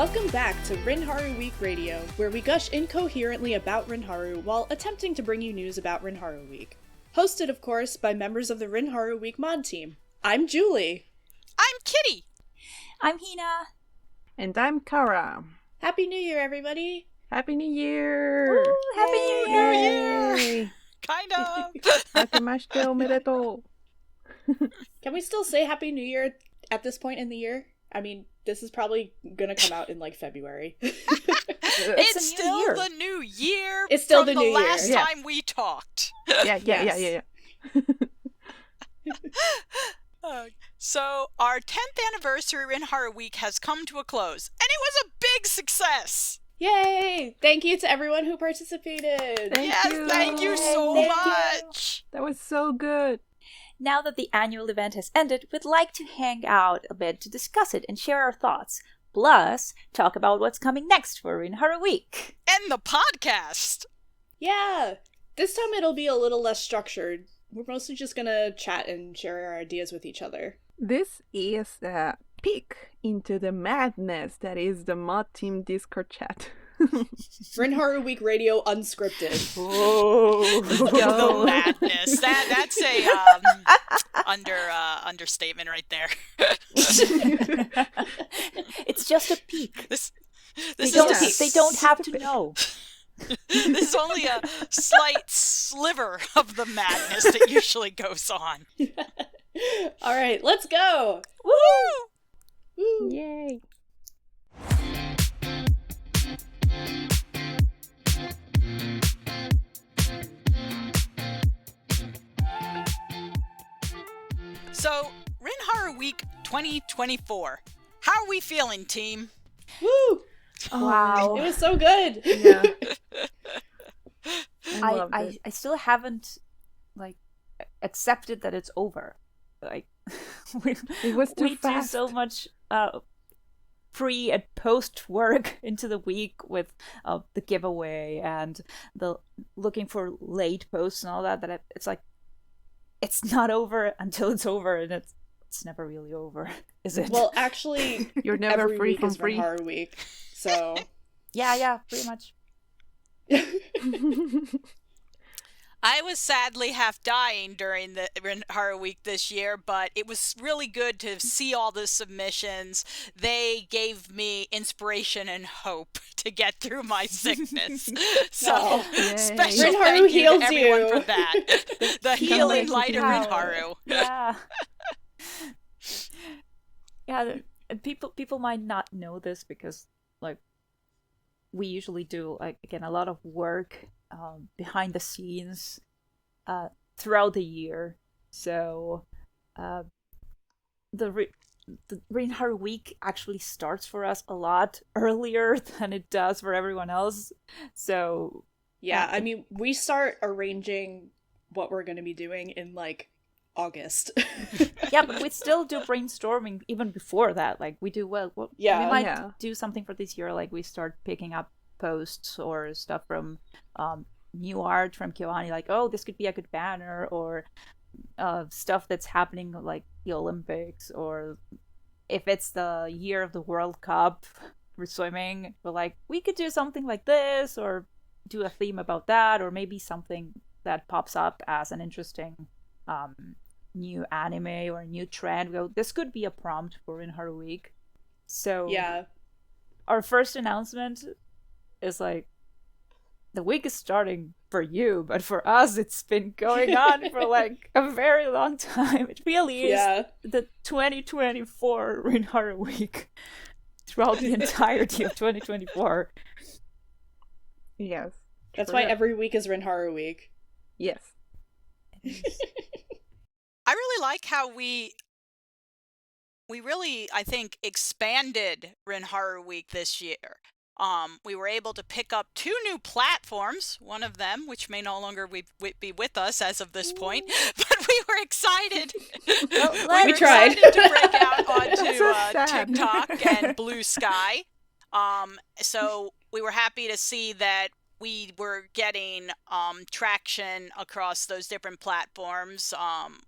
Welcome back to RinHaru Week Radio, where we gush incoherently about RinHaru while attempting to bring you news about RinHaru Week. Hosted, of course, by members of the RinHaru Week mod team. I'm Julie. I'm Kitty. I'm Hina. And I'm Karra. Happy New Year, everybody! Happy New Year! Woo, Happy New Year! Yay! Kind of. Hakemashite omedetou. Can we still say Happy New Year at this point in the year? I mean, this is probably gonna come out in, February. It's still the new year. It's still from the new year. last time we talked. Yeah. So, our 10th anniversary RinHaru Week has come to a close, and it was a big success! Yay! Thank you to everyone who participated! Thank you so much! That was so good! Now that the annual event has ended, we'd like to hang out a bit to discuss it and share our thoughts. Plus, talk about what's coming next for RinHaru Week. And the podcast! Yeah! This time it'll be a little less structured. We're mostly just gonna chat and share our ideas with each other. This is a peek into the madness that is the mod team Discord chat. RinHaru Week Radio unscripted. Whoa! The madness. That's a understatement right there. It's just a peek. They don't have to know. This is only a slight sliver of the madness that usually goes on. All right, let's go! Woo! Woo! Yay! So, RinHaru Week 2024. How are we feeling, team? Woo! Wow. It was so good! Yeah. I loved it. I still haven't, accepted that it's over. It was too we fast. do so much pre and post work into the week with the giveaway and the looking for late posts and all that it's not over until it's over, and it's never really over, is it? Well, actually, You're never every free week from is free. RinHaru Week, so... yeah, pretty much. I was sadly half dying during the RinHaru Week this year, but it was really good to see all the submissions. They gave me inspiration and hope to get through my sickness. So, special RinHaru thank you heals to everyone you. for that. The healing light of Wow. RinHaru. Yeah. Yeah, and people might not know this because, we usually do, again, a lot of work behind the scenes throughout the year. So the RinHaru Week actually starts for us a lot earlier than it does for everyone else. So Yeah, I mean, we start arranging what we're going to be doing in, August. yeah, but we still do brainstorming even before that. We do we might do something for this year. We start picking up posts or stuff from new art from Kyoani, oh, this could be a good banner, or stuff that's happening the Olympics, or if it's the year of the World Cup for swimming, we're we could do something like this, or do a theme about that, or maybe something that pops up as an interesting new anime or new trend. This could be a prompt for RinHaru Week. So Yeah. Our first announcement is the week is starting for you, but for us it's been going on for a very long time. It really is the 2024 RinHaru Week throughout the entirety of 2024. Yes. That's why every week is RinHaru Week. Yes. I really like how we really, I think, expanded RinHaru Week this year. We were able to pick up 2 new platforms, one of them, which may no longer be with us as of this point, but we were excited. We tried. Excited to break out onto TikTok and Blue Sky. So we were happy to see that we were getting traction across those different platforms.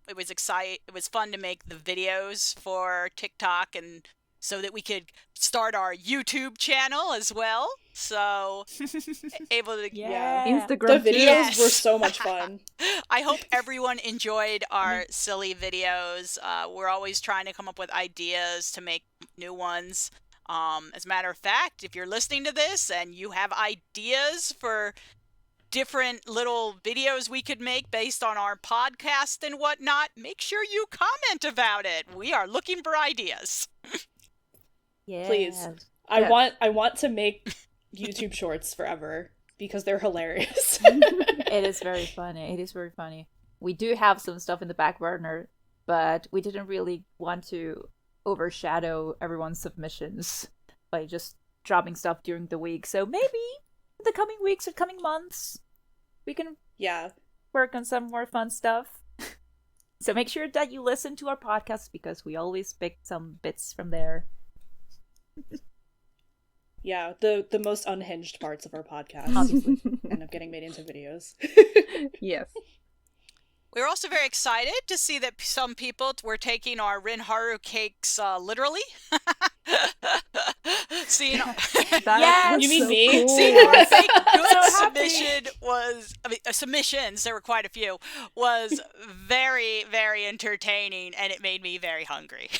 It was fun to make the videos for TikTok and so that we could start our YouTube channel as well. So able to Instagram. The videos were so much fun. I hope everyone enjoyed our silly videos. We're always trying to come up with ideas to make new ones. As a matter of fact, if you're listening to this and you have ideas for different little videos we could make based on our podcast and whatnot, make sure you comment about it. We are looking for ideas. Yes. Please. I want to make YouTube shorts forever because they're hilarious. It is very funny. It is very funny. We do have some stuff in the back burner, but we didn't really want to overshadow everyone's submissions by just dropping stuff during the week. So maybe in the coming weeks or coming months, we can work on some more fun stuff. So make sure that you listen to our podcast because we always pick some bits from there. Yeah, the most unhinged parts of our podcast obviously end up getting made into videos. Yes. We're also very excited to see that some people were taking our RinHaru cakes literally. Seeing, you mean me? Cool. Seeing our fake good submissions, there were quite a few, was very, very entertaining, and it made me very hungry.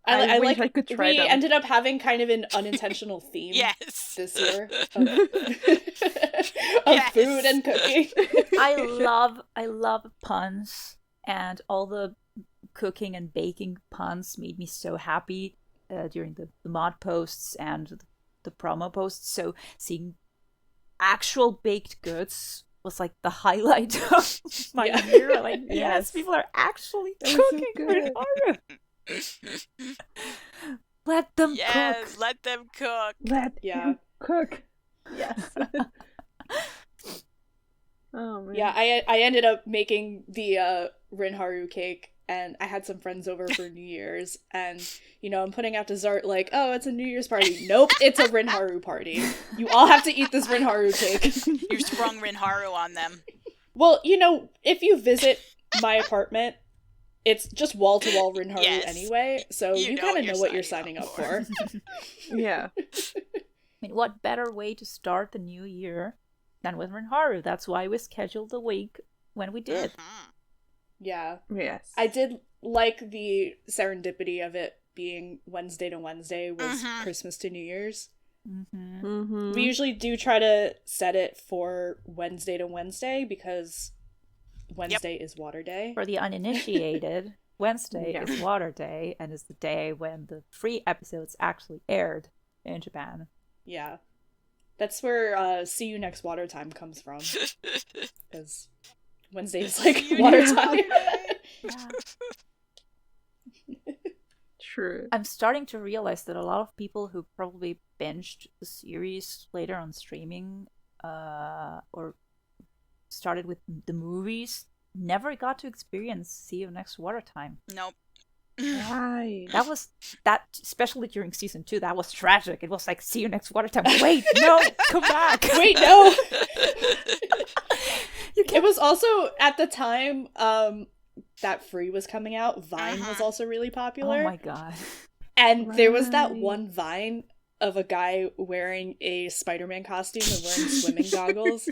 I wish I could try them. Ended up having kind of an unintentional theme this year of food and cooking. I love puns, and all the cooking and baking puns made me so happy during the mod posts and the promo posts. So seeing actual baked goods was like the highlight of my year. Like, yes, people are actually cooking RinHaru. Let them cook. Let them cook. Let him cook. Yes. Oh man. Yeah, I ended up making the RinHaru cake, and I had some friends over for New Year's, and I'm putting out dessert like, oh, it's a New Year's party. Nope, it's a RinHaru party. You all have to eat this RinHaru cake. You sprung RinHaru on them. Well, if you visit my apartment, it's just wall-to-wall RinHaru anyway, so you kind of know what you're signing up for. Yeah. I mean, what better way to start the new year than with RinHaru? That's why we scheduled the week when we did. Yeah. Yes. I did like the serendipity of it being Wednesday to Wednesday was Christmas to New Year's. We usually do try to set it for Wednesday to Wednesday because Wednesday is Water Day. For the uninitiated, Wednesday is Water Day and is the day when the free episodes actually aired in Japan. Yeah. That's where See You Next Water Time comes from. Because Wednesday is like water time. True. I'm starting to realize that a lot of people who probably binged the series later on streaming or started with the movies never got to experience See You Next Water Time. Nope. Right. That especially during season 2, that was tragic. It was like, see you next Water Time. Wait, no, come back. Wait, no. It was also at the time that Free was coming out. Vine was also really popular. Oh my god. And there was that one Vine of a guy wearing a Spider-Man costume and wearing swimming goggles,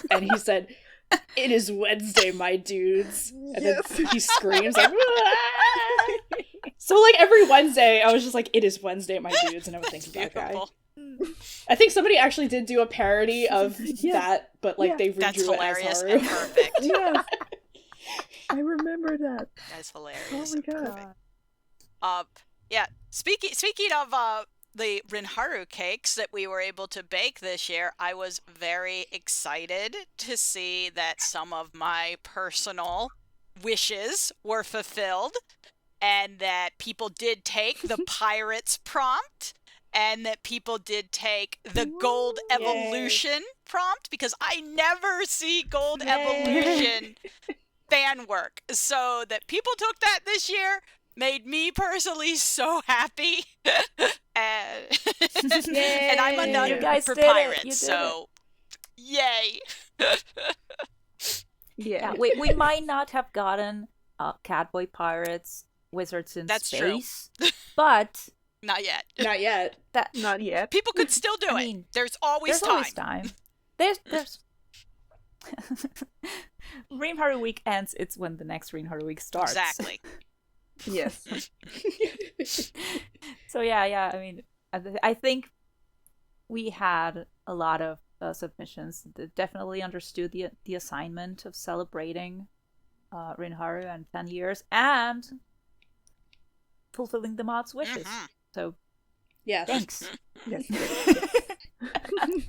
and he said, "It is Wednesday, my dudes," and then he screams like, "Ah!" So like every Wednesday I was just like, "It is Wednesday, my dudes," and I would think of that guy. I think somebody actually did do a parody of that, but like they redrew it as Haru. And perfect. Yes. I remember that. That's hilarious. Oh my god. Yeah. Speaking of the RinHaru cakes that we were able to bake this year, I was very excited to see that some of my personal wishes were fulfilled, and that people did take the pirates prompt, and that people did take the gold evolution prompt, because I never see gold evolution fan work. So that people took that this year made me personally so happy. And I'm a nut for pirates, so yay. Yeah, we might not have gotten Catboy Pirates, Wizards in Space, true. but Not yet. Not yet. Not yet. People could still do it. There's always time. There's RinHaru Week ends, it's when the next RinHaru Week starts. Exactly. Yes. So yeah, I mean, I think we had a lot of submissions that definitely understood the assignment of celebrating RinHaru and 10 years and fulfilling the mod's wishes. So, yes. Thanks. Yes.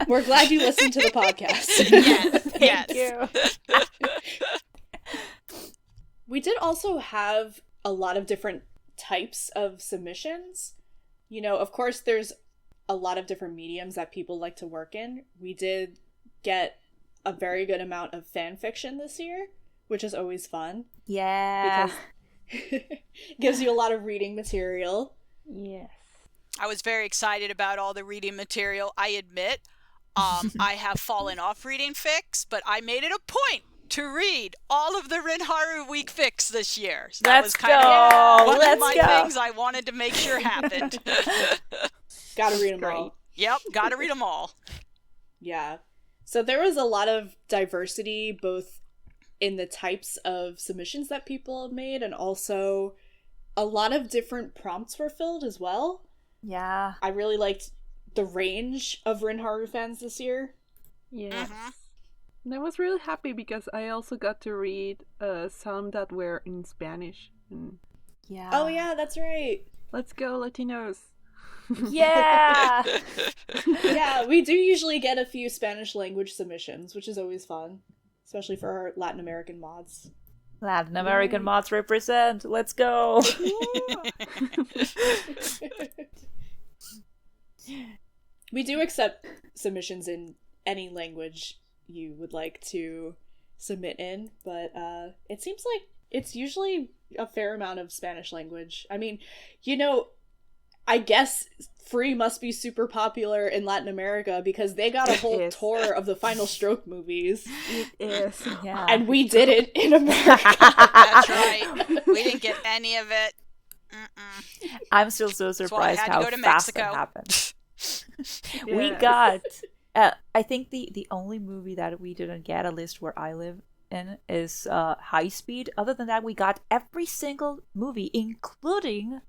We're glad you listened to the podcast. Yes. Thank you. We did also have a lot of different types of submissions. You know, of course, there's a lot of different mediums that people like to work in. We did get a very good amount of fan fiction this year, which is always fun. Yeah. Because gives you a lot of reading material. Yes. I was very excited about all the reading material. I admit, I have fallen off reading fics, but I made it a point to read all of the RinHaru Week fics this year. So that was kind of one of my things I wanted to make sure happened. Gotta read them all. Yep, gotta read them all. Yeah. So there was a lot of diversity, both in the types of submissions that people made, and also a lot of different prompts were filled as well. Yeah. I really liked the range of RinHaru fans this year. Yes. And I was really happy because I also got to read some that were in Spanish. Yeah. Oh yeah, that's right. Let's go, Latinos. Yeah. Yeah, we do usually get a few Spanish language submissions, which is always fun, especially for our Latin American mods. Latin American mods represent. Let's go. We do accept submissions in any language you would like to submit in, but it seems like it's usually a fair amount of Spanish language. I mean, you know, I guess Free must be super popular in Latin America because they got a whole tour of the Final Stroke movies. It is. Yeah. And we did it in America. That's right. We didn't get any of it. I'm still so surprised how fast that happened. We got, I think the only movie that we didn't get, at least where I live in, is High Speed. Other than that, we got every single movie, including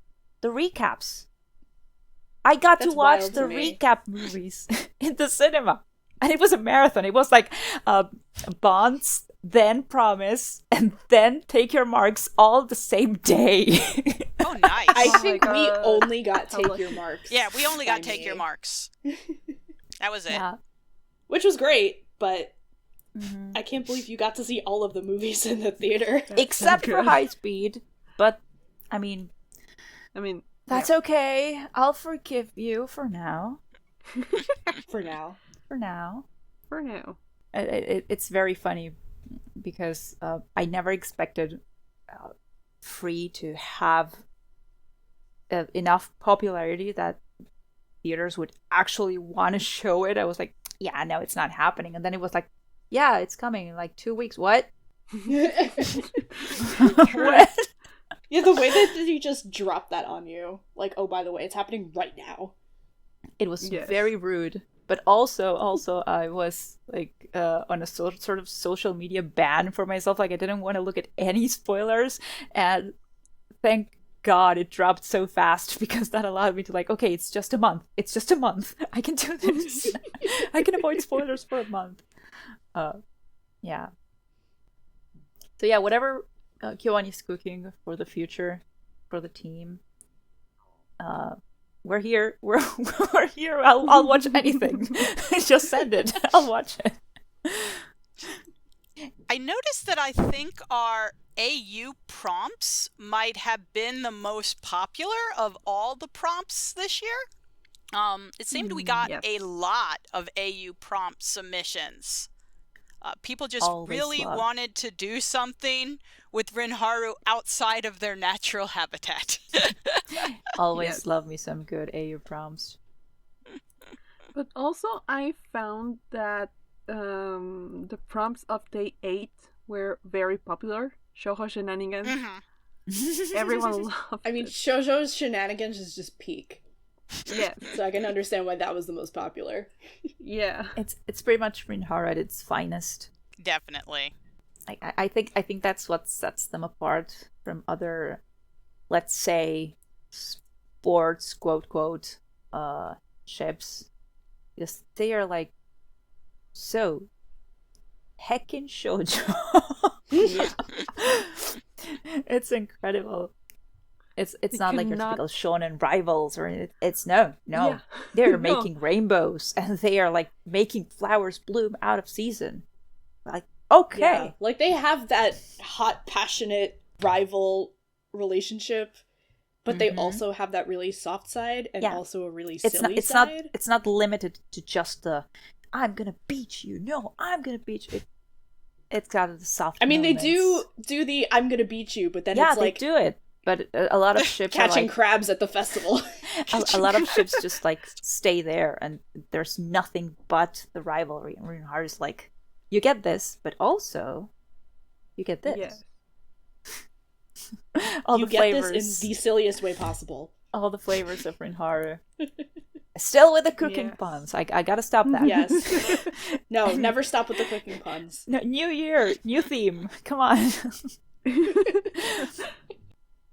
the recaps. I got to watch the recap movies in the cinema. And it was a marathon. It was like Bonds, then Promise, and then Take Your Marks all the same day. Oh, nice. I think we only got Take Your Marks. Yeah, we only got Take Your Marks. That was it. Yeah. Which was great, but I can't believe you got to see all of the movies in the theater. Except for High Speed. But, I mean... That's okay. I'll forgive you for now. For now. It's very funny because I never expected Free to have enough popularity that theaters would actually want to show it. I was like, yeah, no, it's not happening. And then it was like, yeah, it's coming in like 2 weeks. What? What? Yeah, the way that you just dropped that on you. Like, oh, by the way, it's happening right now. It was very rude. But also I was like on a sort of social media ban for myself. Like I didn't want to look at any spoilers. And thank God it dropped so fast because that allowed me to like, okay, it's just a month. I can do this. I can avoid spoilers for a month. Yeah. So yeah, whatever Kyoani is cooking for the future, for the team. We're here. We're here. I'll watch anything. Just send it. I'll watch it. I noticed that I think our AU prompts might have been the most popular of all the prompts this year. It seemed we got a lot of AU prompt submissions. People just really wanted to do something with RinHaru outside of their natural habitat. Always love me some good AU prompts. But also I found that the prompts of day 8 were very popular. Shoujo Shenanigans. Everyone loved it. I mean, Shoujo's Shenanigans is just peak. Yes. So I can understand why that was the most popular. Yeah. It's pretty much RinHaru at its finest. Definitely. I think that's what sets them apart from other, let's say, sports quote ships, because they are like so heckin' shoujo. It's incredible. It's not like your typical shonen rivals or it's no. Yeah. They're making rainbows and they are like making flowers bloom out of season. Like, okay. Yeah. Like they have that hot, passionate rival relationship, but they also have that really soft side and also a really silly side. It's not limited to just the I'm gonna beat you. No, I'm gonna beat you. It's got the soft. I mean, moments. they do the I'm gonna beat you, but then it's like they do it. But a lot of ships catching are like, crabs at the festival. a lot of ships just like stay there, and there's nothing but the rivalry. And RinHaru's like, you get this, but also you get this. Yeah. All you the get flavors this in the silliest way possible. All the flavors of RinHaru. Still with the cooking puns. I gotta stop that. Yes. No, never stop with the cooking puns. No, new year, new theme. Come on.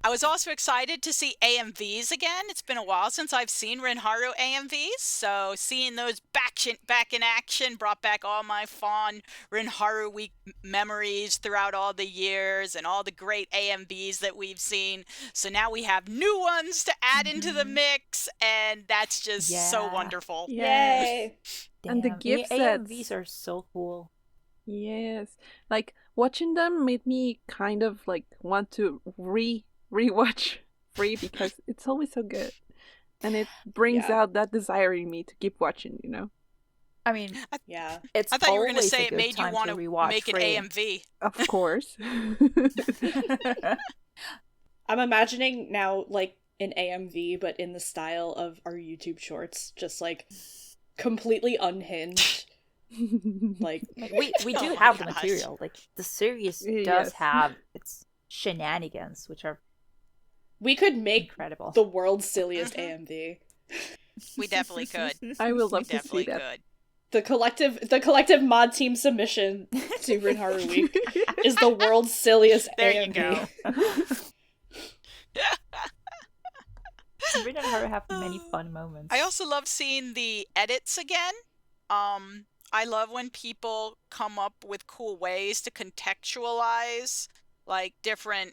I was also excited to see AMVs again. It's been a while since I've seen RinHaru AMVs, so seeing those back in action brought back all my fond RinHaru Week memories throughout all the years and all the great AMVs that we've seen. So now we have new ones to add into the mix, and that's just so wonderful. Yay! And the gift sets. AMVs are so cool. Yes. Like, watching them made me kind of, like, want to rewatch Free because it's always so good. And it brings out that desire in me to keep watching, you know? I mean, I thought you were going to say it made you want to make an AMV. Of course. I'm imagining now, like, an AMV, but in the style of our YouTube shorts, just, like, completely unhinged. Like, we do have the material. Like, the series does have its shenanigans, which are we could make incredible. The world's silliest AMV. We definitely could. I will love to see that. Could. The collective mod team submission to RinHaru Week is the world's silliest there AMV. You go. RinHaru have many fun moments. I also love seeing the edits again. I love when people come up with cool ways to contextualize like different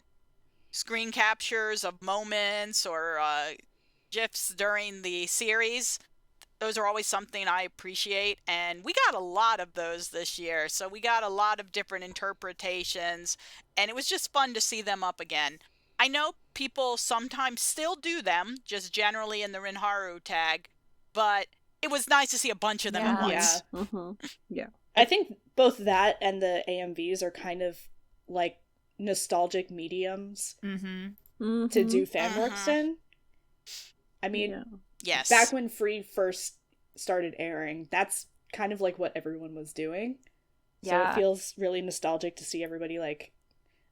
screen captures of moments or GIFs during the series. Those are always something I appreciate, and we got a lot of those this year, so we got a lot of different interpretations, and it was just fun to see them up again. I know people sometimes still do them, just generally in the RinHaru tag, but it was nice to see a bunch of them at once. Yeah. Mm-hmm. Yeah. I think both that and the AMVs are kind of like nostalgic mediums to do fan works in. I mean, yes. Back when Free first started airing, that's kind of like what everyone was doing. So it feels really nostalgic to see everybody like,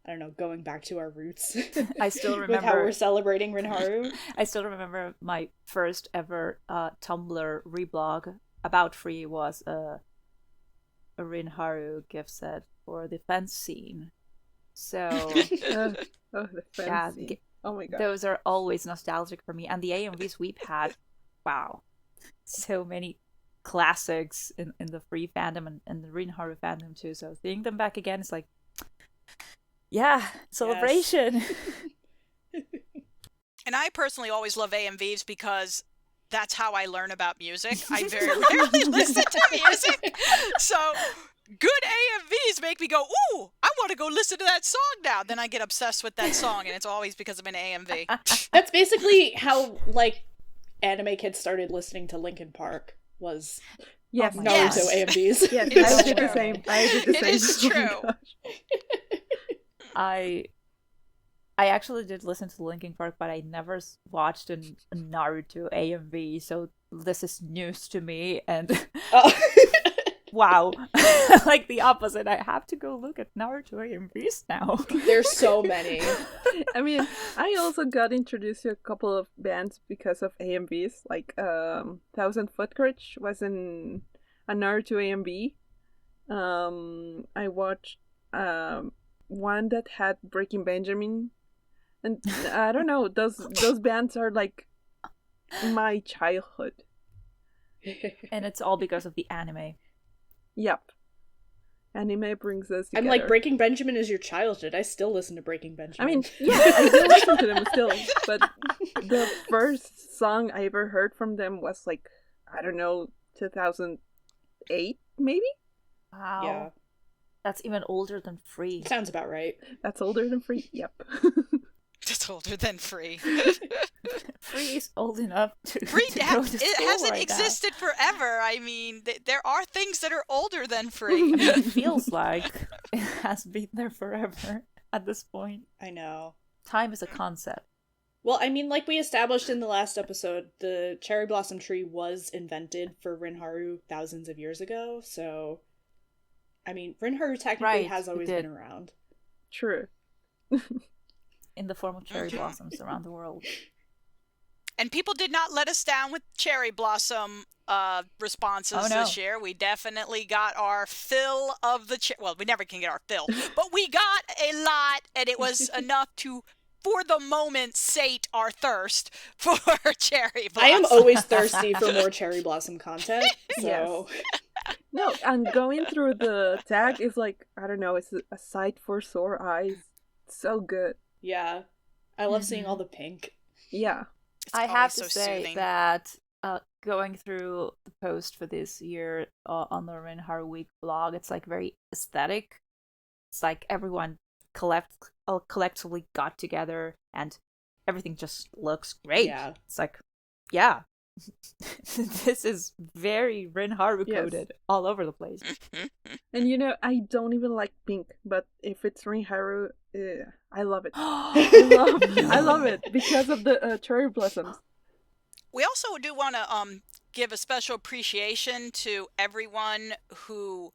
I don't know, going back to our roots. I still remember with how we're celebrating RinHaru. I still remember my first ever Tumblr reblog about Free was a RinHaru gift set for the fence scene. So the fence scene. Oh my god. Those are always nostalgic for me. And the AMVs we've had, wow. So many classics in the Free fandom and the RinHaru fandom too. So seeing them back again is like, yeah, celebration. Yes. And I personally always love AMVs because that's how I learn about music. I very rarely listen to music. So good AMVs make me go, ooh, I want to go listen to that song now. Then I get obsessed with that song, and it's always because of an AMV. That's basically how, like, anime kids started listening to Linkin Park was Naruto AMVs. Yes, I did the same. It is true. I actually did listen to Linkin Park, but I never watched a Naruto AMV, so this is news to me. And wow. Like the opposite. I have to go look at Naruto AMVs now. There's so many. I mean, I also got introduced to a couple of bands because of AMVs. Like, 1000 Foot Crutch was in a Naruto AMV. I watched one that had Breaking Benjamin. And I don't know, those bands are like my childhood. And it's all because of the anime. Yep. Anime brings us together. I'm like, Breaking Benjamin is your childhood. I still listen to Breaking Benjamin. I mean, yeah, I do listen to them still. But the first song I ever heard from them was like, I don't know, 2008, maybe? Wow. Yeah. That's even older than Free. Sounds about right. That's older than Free? Yep. That's older than Free. Free is old enough to Free to go to it school hasn't right existed forever. I mean, there are things that are older than Free. now. It feels like it has been there forever at this point. I know. Time is a concept. Well, I mean, like we established in the last episode, the cherry blossom tree was invented for RinHaru thousands of years ago, so... I mean, RinHaru technically has always been around. True. In the form of cherry blossoms around the world. And people did not let us down with cherry blossom responses this year. We definitely got our fill of the... well, we never can get our fill, but we got a lot, and it was enough to, for the moment, sate our thirst for cherry blossom. I am always thirsty for more cherry blossom content, so... Yes. No, and going through the tag is like, I don't know, it's a sight for sore eyes. It's so good. Yeah. I love seeing all the pink. Yeah. I have to say that going through the post for this year on the RinHaru Week blog, it's like very aesthetic. It's like everyone collectively got together and everything just looks great. Yeah. It's like, yeah. This is very RinHaru coded all over the place. And you know, I don't even like pink, but if it's RinHaru, I love it. I love it because of the cherry blossoms. We also do want to give a special appreciation to everyone who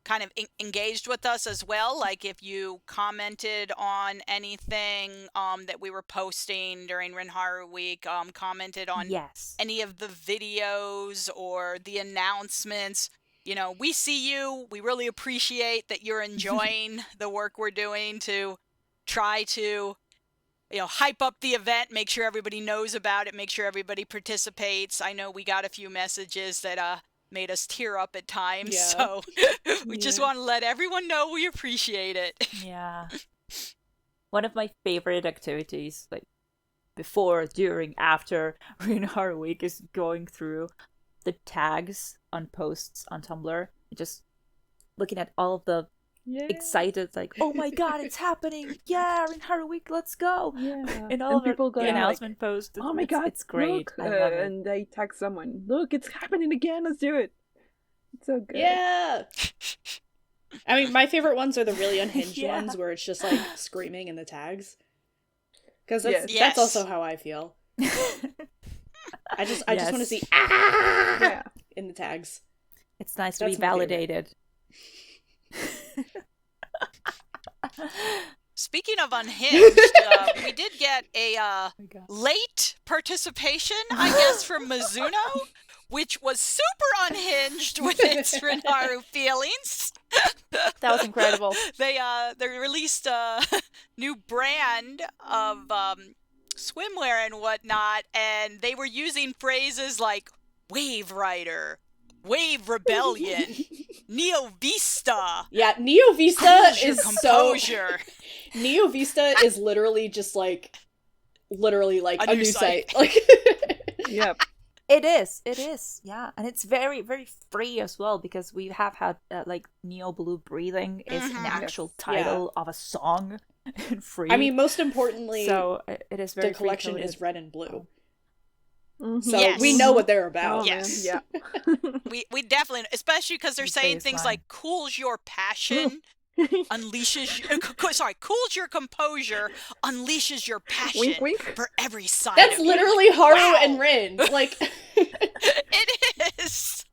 kind of engaged with us as well. Like if you commented on anything that we were posting during RinHaru Week, commented on any of the videos or the announcements. You know, we see you. We really appreciate that you're enjoying the work we're doing to try to, you know, hype up the event, make sure everybody knows about it, make sure everybody participates. I know we got a few messages that made us tear up at times, so we just want to let everyone know we appreciate it. Yeah. One of my favorite activities, like before, during, after RinHaru Week, is going through the tags on posts on Tumblr, just looking at all of the excited, like, oh my god, it's happening! Yeah, RinHaru Week, let's go! Yeah, and all of people the announcement posts. Oh my god, it's great! Look, and they tag someone. Look, it's happening again. Let's do it. It's so good. Yeah. I mean, my favorite ones are the really unhinged ones where it's just like screaming in the tags. Because that's also how I feel. I just want to see in the tags. It's nice to be validated. Speaking of unhinged, we did get a late participation, I guess, from Mizuno, which was super unhinged with its RinHaru feelings. That was incredible. They released a new brand of swimwear and whatnot, and they were using phrases like Wave Rider, Wave Rebellion, Neo Vista. Yeah, Neo Vista is composure. Neo Vista is literally just like a new site. Like, yep. It is, yeah, and it's very, very free as well because we have had like Neo Blue Breathing is an actual title of a song, and free. I mean, most importantly, so it is very. The collection is red and blue. So we know what they're about. Oh, yes, yeah. we definitely, especially because they're saying things like "cools your passion." Unleashes cools your composure, unleashes your passion wink, wink. for every side. That's of literally you. Haru and Rin. Like it is.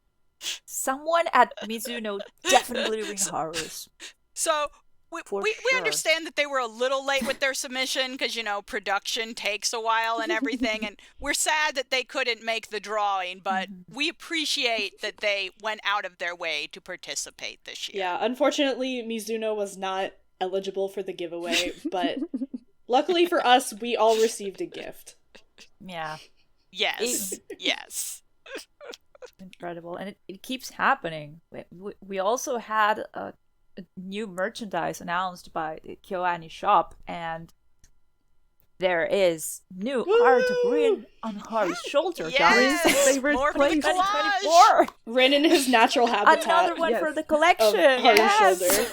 someone at Mizuno definitely RinHaru's. So we sure. understand that they were a little late with their submission because, production takes a while and everything. And we're sad that they couldn't make the drawing, but we appreciate that they went out of their way to participate this year. Yeah, unfortunately, Mizuno was not eligible for the giveaway, but luckily for us, we all received a gift. Yeah. Yes. Yes. Incredible. And it keeps happening. We also had a new merchandise announced by the KyoAni shop, and there is new art of Rin on Haru's shoulder. Yes! Guys. Favorite more for the collage! 2024! Rin in his natural habitat. Another one for the collection! Haru's shoulder.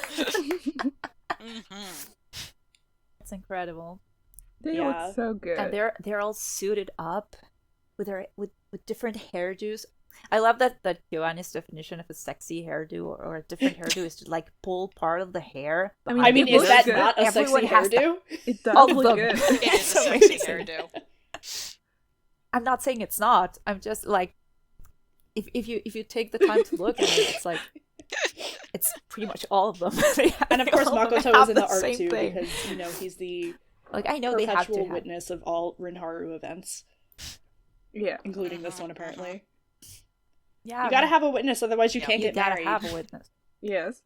It's incredible. They look so good. And they're all suited up with different hairdos. I love that KyoAni's definition of a sexy hairdo or a different hairdo is to like pull part of the hair. I mean, is that not a sexy hairdo? It does look good. It is a sexy hairdo. I'm not saying it's not. I'm just like, if you take the time to look at it, it's like it's pretty much all of them. And of course, Makoto was in the art too because he's the I know they have to have witness of all RinHaru events. Yeah, including this one apparently. Yeah, you gotta have a witness, otherwise you can't get married. You gotta have a witness. Yes.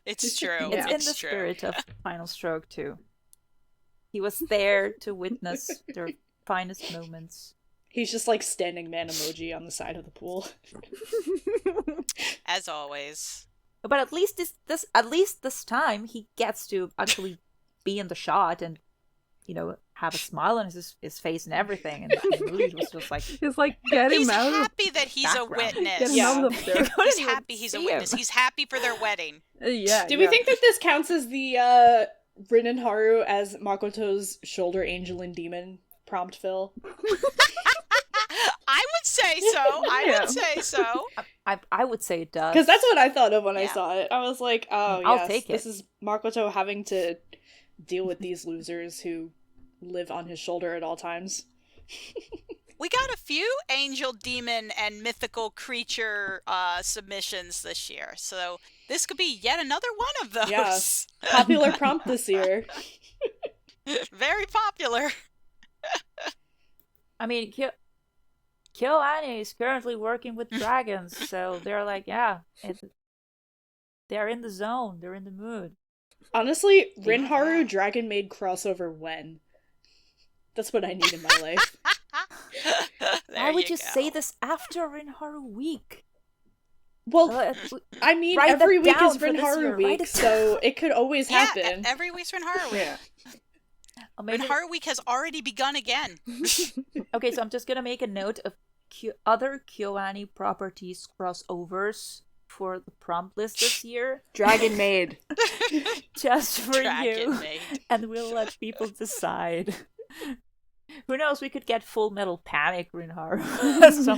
It's true. It's in the spirit of Final Stroke too. He was there to witness their finest moments. He's just like standing man emoji on the side of the pool. As always. But at least this time he gets to actually be in the shot and have a smile on his face and everything, and Moody was just like, he's like, get him out. He's happy that he's a witness. Get him out of there. He's happy he's a witness. He's happy for their wedding. Yeah. Do we think that this counts as the Rin and Haru as Makoto's shoulder angel and demon prompt fill? I would say so. I would say so. I would say it does. Because that's what I thought of when I saw it. I was like, oh, I'll take it. This is Makoto having to deal with these losers who live on his shoulder at all times. We got a few angel, demon, and mythical creature submissions this year, so this could be yet another one of those. Yes. Popular prompt this year. Very popular. I mean, KyoAni is currently working with dragons, so they're like, they're in the zone, they're in the mood. Honestly, RinHaru Dragon Maid crossover when? That's what I need in my life. Why would you say this after RinHaru Week? Well, I mean, every week is RinHaru Week, so it could always happen. Yeah, every week's RinHaru Week. Yeah. RinHaru Week has already begun again. Okay, so I'm just gonna make a note of other KyoAni properties crossovers for the prompt list this year. Dragon Maid. Just for Dragon you. Maid. And we'll let people decide. Who knows, we could get Full Metal Panic RinHaru.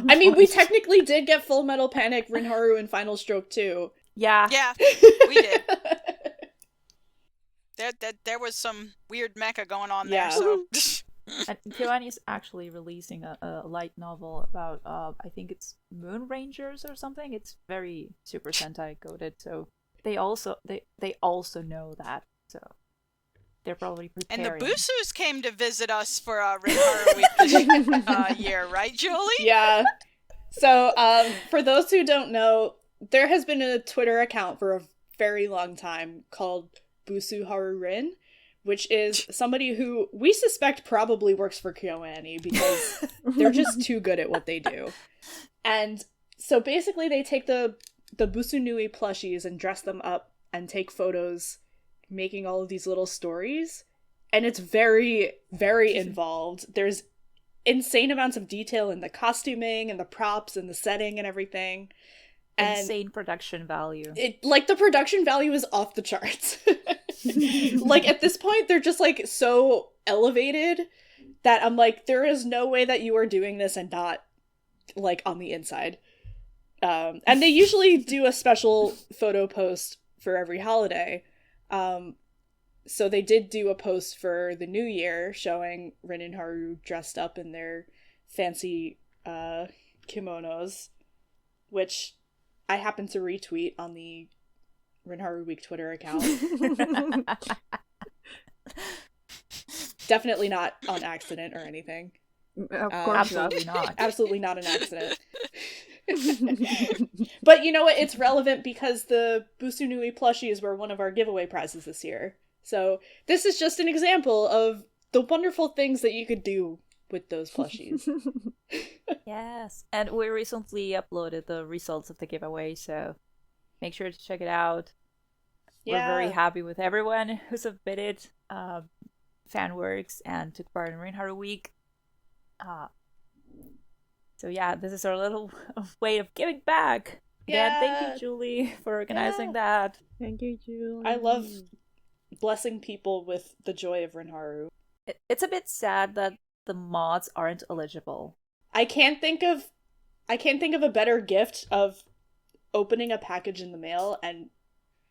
I mean, we technically did get Full Metal Panic RinHaru in Final Stroke 2. Yeah. Yeah, we did. There was some weird mecha going on there, so... And KyoAni is actually releasing a light novel about, I think it's Moon Rangers or something. It's very Super Sentai coded, so they also know that, so they're probably preparing. And the Busus came to visit us for RinHaru Week this year, right, Julie? Yeah. So, for those who don't know, there has been a Twitter account for a very long time called Busu Haru Rin, which is somebody who we suspect probably works for KyoAni because they're just too good at what they do. And so basically they take the Busu Nui plushies and dress them up and take photos making all of these little stories. And it's very, very involved. There's insane amounts of detail in the costuming and the props and the setting and everything. And insane production value. The production value is off the charts. Like, at this point, they're just, like, so elevated that I'm like, there is no way that you are doing this and not, like, on the inside. And they usually do a special photo post for every holiday. So they did do a post for the New Year showing Rin and Haru dressed up in their fancy kimonos, which I happen to retweet on the RinHaru Week Twitter account. Definitely not on accident or anything. Of course absolutely not. Absolutely not an accident. But you know what? It's relevant because the Busunui plushies were one of our giveaway prizes this year. So this is just an example of the wonderful things that you could do with those plushies. Yes. And we recently uploaded the results of the giveaway, so make sure to check it out. Yeah. We're very happy with everyone who submitted fan works and took part in RinHaru Week. So yeah, this is our little way of giving back. Yeah, thank you, Julie, for organizing that. Thank you, Julie. I love blessing people with the joy of RinHaru. It's a bit sad that the mods aren't eligible. I can't think of a better gift of opening a package in the mail and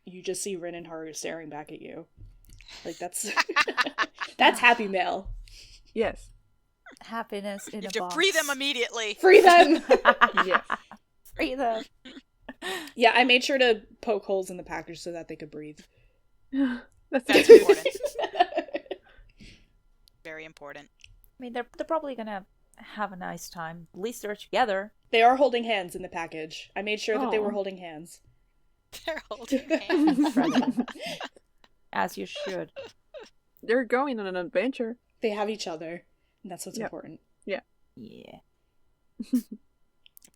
you just see Rin and Haru staring back at you. Like that's that's happy mail. Yes. Happiness in a box. You have to free them immediately. Free them. Yes. Free them. Yeah, I made sure to poke holes in the package so that they could breathe. That's important. Very important. I mean, they're probably gonna have a nice time. At least they're together. They are holding hands in the package. I made sure that they were holding hands. They're holding hands. As you should. They're going on an adventure. They have each other. And that's what's important. Yeah. Yeah. Of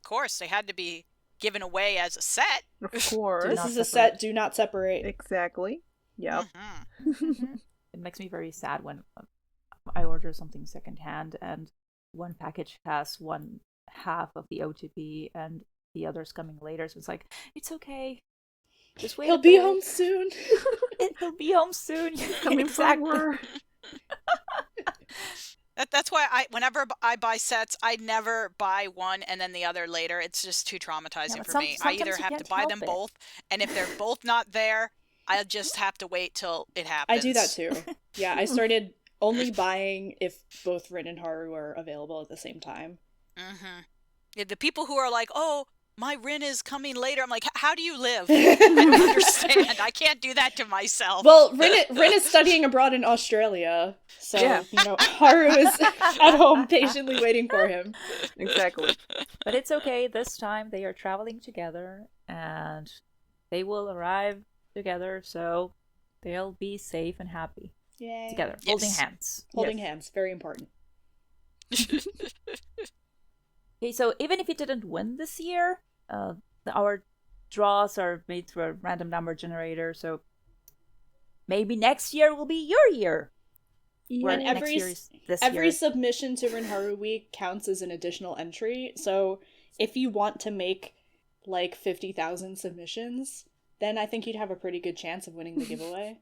course, they had to be given away as a set. Of course. This is a set, do not separate. Exactly. Yep. Mm-hmm. It makes me very sad when I order something secondhand and one package has one half of the OTP and the other's coming later. So it's like, it's okay. Just wait. He'll be home soon. He'll be home soon. Exactly. That's why whenever I buy sets, I never buy one and then the other later. It's just too traumatizing for me. I either have to buy them both, and if they're both not there, I'll just have to wait till it happens. I do that too. Yeah, I started only buying if both Rin and Haru are available at the same time. Mm-hmm. Yeah, the people who are like, oh, my Rin is coming later. I'm like, how do you live? I don't understand. I can't do that to myself. Well, Rin is studying abroad in Australia. So, Haru is at home patiently waiting for him. Exactly. But it's okay. This time they are traveling together and they will arrive together. So they'll be safe and happy. Yay. Together. Yes. Holding hands. Holding hands. Very important. Okay, so even if it didn't win this year, our draws are made through a random number generator, so maybe next year will be your year. Yeah. And every submission to RinHaru Week counts as an additional entry, so if you want to make like 50,000 submissions, then I think you'd have a pretty good chance of winning the giveaway.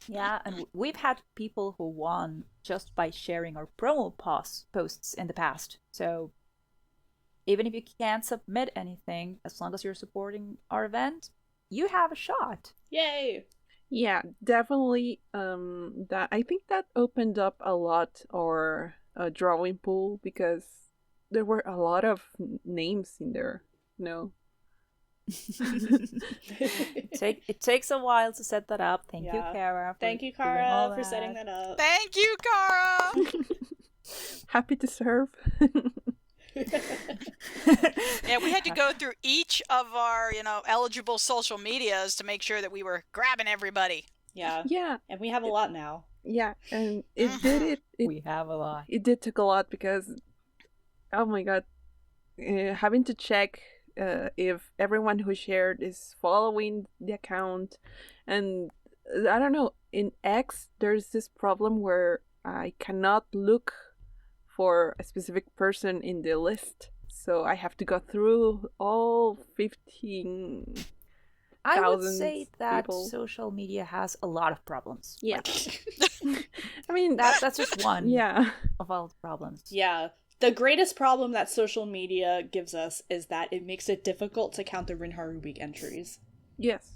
Yeah, and we've had people who won just by sharing our promo posts in the past. So even if you can't submit anything, as long as you're supporting our event, you have a shot. Yay! Yeah, definitely. I think that opened up a lot our drawing pool because there were a lot of names in there. It takes a while to set that up. Thank you, Karra. Thank you, Karra, for setting that up. Thank you, Karra. Happy to serve. Yeah, we had to go through each of our, eligible social medias to make sure that we were grabbing everybody. Yeah. Yeah. And we have a lot now. Yeah, and it we have a lot. It did take a lot because, oh my god, having to check if everyone who shared is following the account. And I don't know, in X there's this problem where I cannot look for a specific person in the list, so I have to go through all 15,000 I would say that people. Social media has a lot of problems. Yeah. I mean that's just one of all the problems. Yeah. The greatest problem that social media gives us is that it makes it difficult to count the RinHaru Week entries. Yes.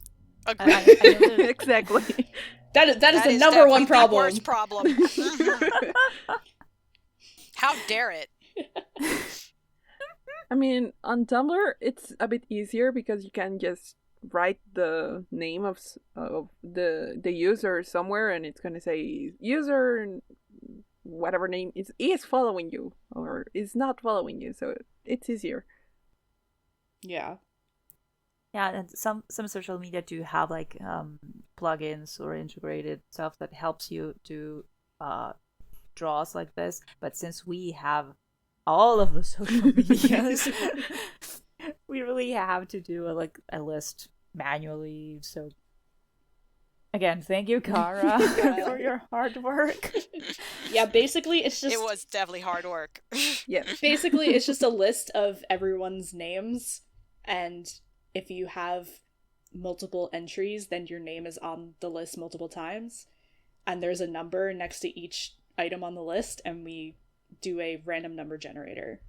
Exactly. That is the number one problem. The worst problem. How dare it? I mean, on Tumblr, it's a bit easier because you can just write the name of the user somewhere, and it's gonna say user whatever name is following you or is not following you, so it's easier. Yeah. Yeah, and some social media do have like plugins or integrated stuff that helps you do draws like this. But since we have all of the social medias, we really have to do a list manually. So again, thank you, Karra, for your hard work. Yeah, basically it's just... It was definitely hard work. Yeah, basically it's just a list of everyone's names, and if you have multiple entries, then your name is on the list multiple times, and there's a number next to each item on the list, and we do a random number generator.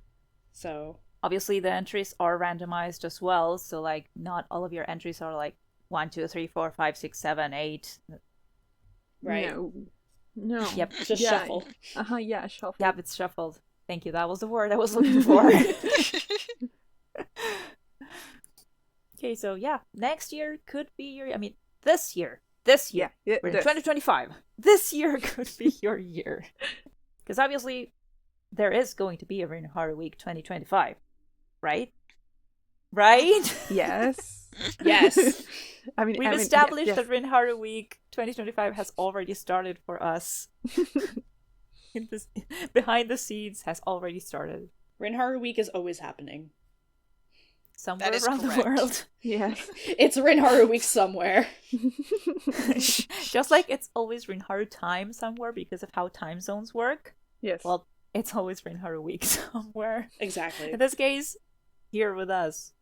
So obviously the entries are randomized as well, so like not all of your entries are like 1, 2, 3, 4, 5, 6, 7, 8. Right. No. Yep. Just shuffle. Yeah, shuffle. Yep, it's shuffled. Thank you. That was the word I was looking for. Okay, so yeah, next year could be your... I mean, this year. Yeah, we're in 2025. This year could be your year. Because obviously, there is going to be a RinHaru Week 2025. Right? Right? Yes. Yes. We've established that RinHaru Week 2025 has already started for us. Behind the scenes has already started. RinHaru Week is always happening. Somewhere around the world. Yes. It's RinHaru Week somewhere. Just like it's always RinHaru time somewhere because of how time zones work. Yes. Well, it's always RinHaru Week somewhere. Exactly. In this case, here with us.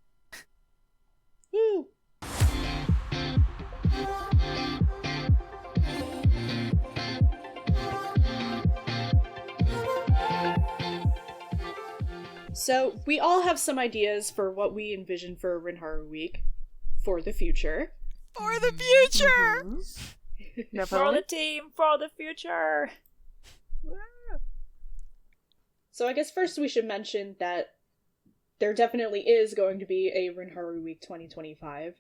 Woo! So, we all have some ideas for what we envision for RinHaru Week for the future. For the future! Mm-hmm. For the team, for the future! So I guess first we should mention that there definitely is going to be a RinHaru Week 2025.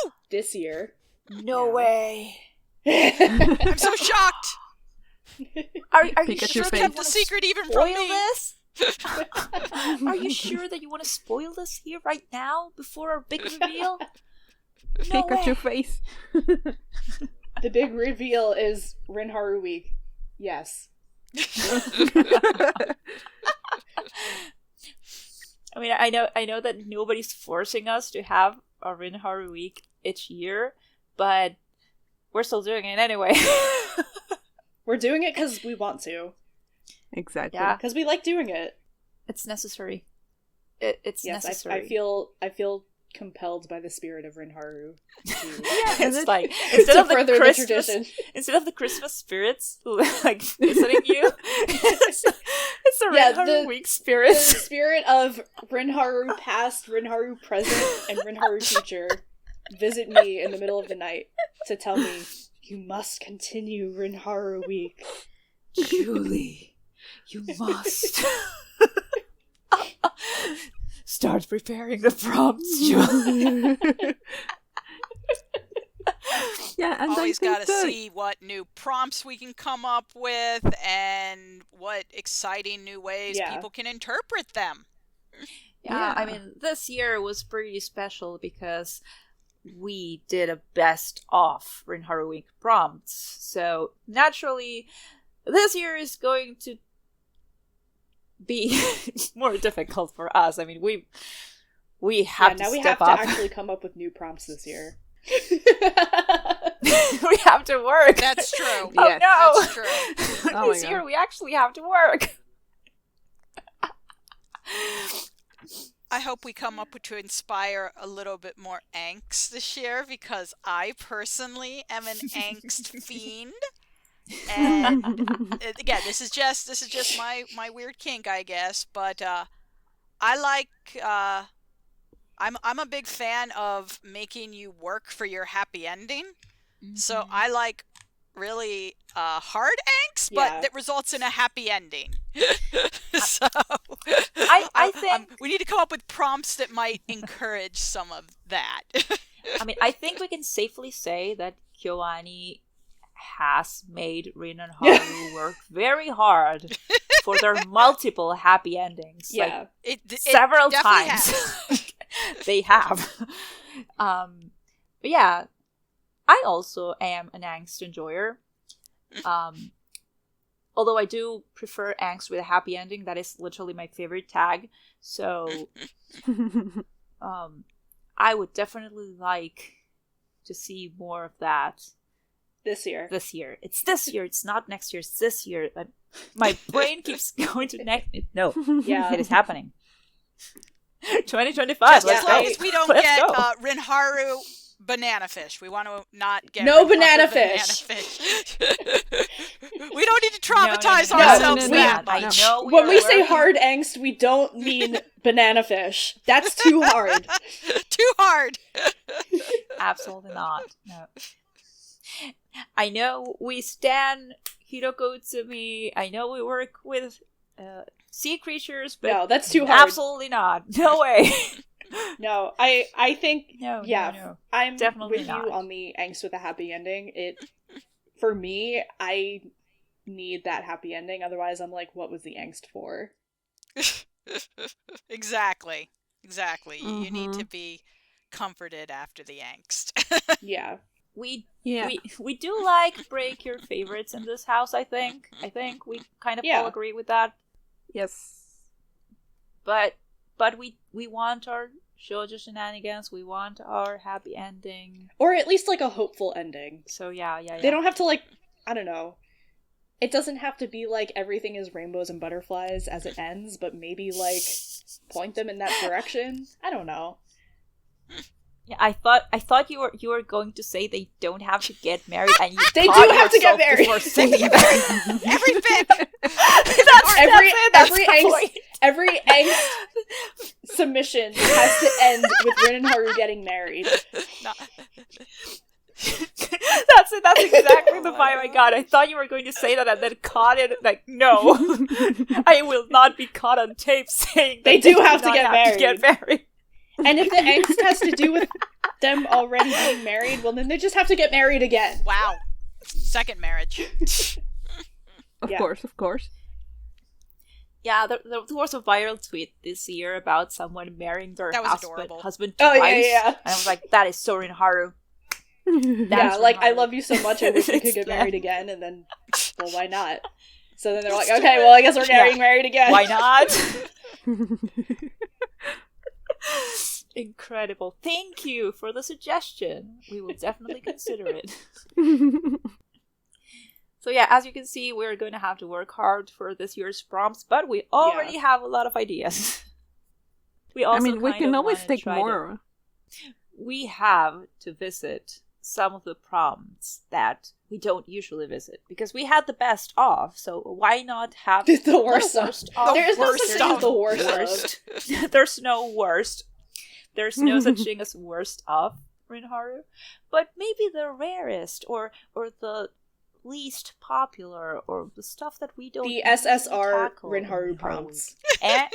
Woo! This year. No way! I'm so shocked! Are you sure you kept the secret even from spoil me? This? Are you sure that you want to spoil this here right now before our big reveal? No Pikachu face. The big reveal is RinHaru Week. Yes. I mean, I know that nobody's forcing us to have a RinHaru Week each year, but we're still doing it anyway. We're doing it because we want to. Exactly. Yeah, because we like doing it. It's necessary. It's necessary. I feel compelled by the spirit of RinHaru. It's like instead of the Christmas spirits like visiting you, it's the RinHaru Week spirit. The spirit of RinHaru past, RinHaru present, and RinHaru future visit me in the middle of the night to tell me you must continue RinHaru Week. Julie, you must. Start preparing the prompts, Julie. Yeah, and always gotta see what new prompts we can come up with and what exciting new ways people can interpret them. Yeah, I mean, this year was pretty special because we did a best of RinHaru Week prompts. So naturally, this year is going to be more difficult for us. I mean, we have to step up. To actually come up with new prompts this year. We have to work. That's true. Oh no, that's true. This year we actually have to work. I hope we come up with to inspire a little bit more angst this year, because I personally am an angst fiend. And again, this is just my weird kink, I guess. But I like I'm a big fan of making you work for your happy ending. Mm-hmm. So I like really hard angst, but that results in a happy ending. So I think we need to come up with prompts that might encourage some of that. I mean, I think we can safely say that KyoAni has made Rin and Haru work very hard for their multiple happy endings. Yeah, like, several times they have. But yeah, I also am an angst enjoyer. Although I do prefer angst with a happy ending. That is literally my favorite tag. So I would definitely like to see more of that. This year. It's this year. It's not next year. It's this year. My brain keeps going to next. No. Yeah. It is happening. 2025. Just as long as we don't get RinHaru banana fish. We want to not get no banana fish. We don't need to traumatize ourselves. I know. When we say hard angst, we don't mean banana fish. That's too hard. Too hard. Absolutely not. No. I know we stan Hiroko Utsumi. I know we work with sea creatures, but no, that's too hard. Absolutely not. No way. No, I think no. I'm definitely with not. you on the angst with a happy ending. For me, I need that happy ending. Otherwise, I'm like, what was the angst for? Exactly. Mm-hmm. You need to be comforted after the angst. Yeah. We do like break your favorites in this house, I think. We kind of all agree with that. Yes. But we want our shoujo shenanigans, we want our happy ending. Or at least like a hopeful ending. So yeah. They don't have to I don't know. It doesn't have to be like everything is rainbows and butterflies as it ends, but maybe point them in that direction. I don't know. Yeah, I thought you were going to say they don't have to get married, and they do have to get married. Every bit. Every angst submission has to end with Rin and Haru getting married. No. That's exactly the vibe I got. I thought you were going to say that and then caught it. No, I will not be caught on tape saying they do have to get married. And if the angst has to do with them already being married, well, then they just have to get married again. Wow. Second marriage. Of course. Yeah, there was a viral tweet this year about someone marrying their husband twice. Oh, yeah. And I was like, that is so RinHaru. I love you so much, I wish we could get married again, and then, well, why not? So then they're like, okay, well, I guess we're getting married again. Why not? Incredible. Thank you for the suggestion. We will definitely consider it. So yeah, as you can see, we're going to have to work hard for this year's prompts, but we already have a lot of ideas. We can always take more. We have to visit some of the prompts that we don't usually visit, because we had the best of, so why not have the worst of? There's no such thing as the worst. There's no worst. There's no such thing as worst of RinHaru, but maybe the rarest or the least popular, or the stuff that we don't. The SSR RinHaru prompts. Yeah,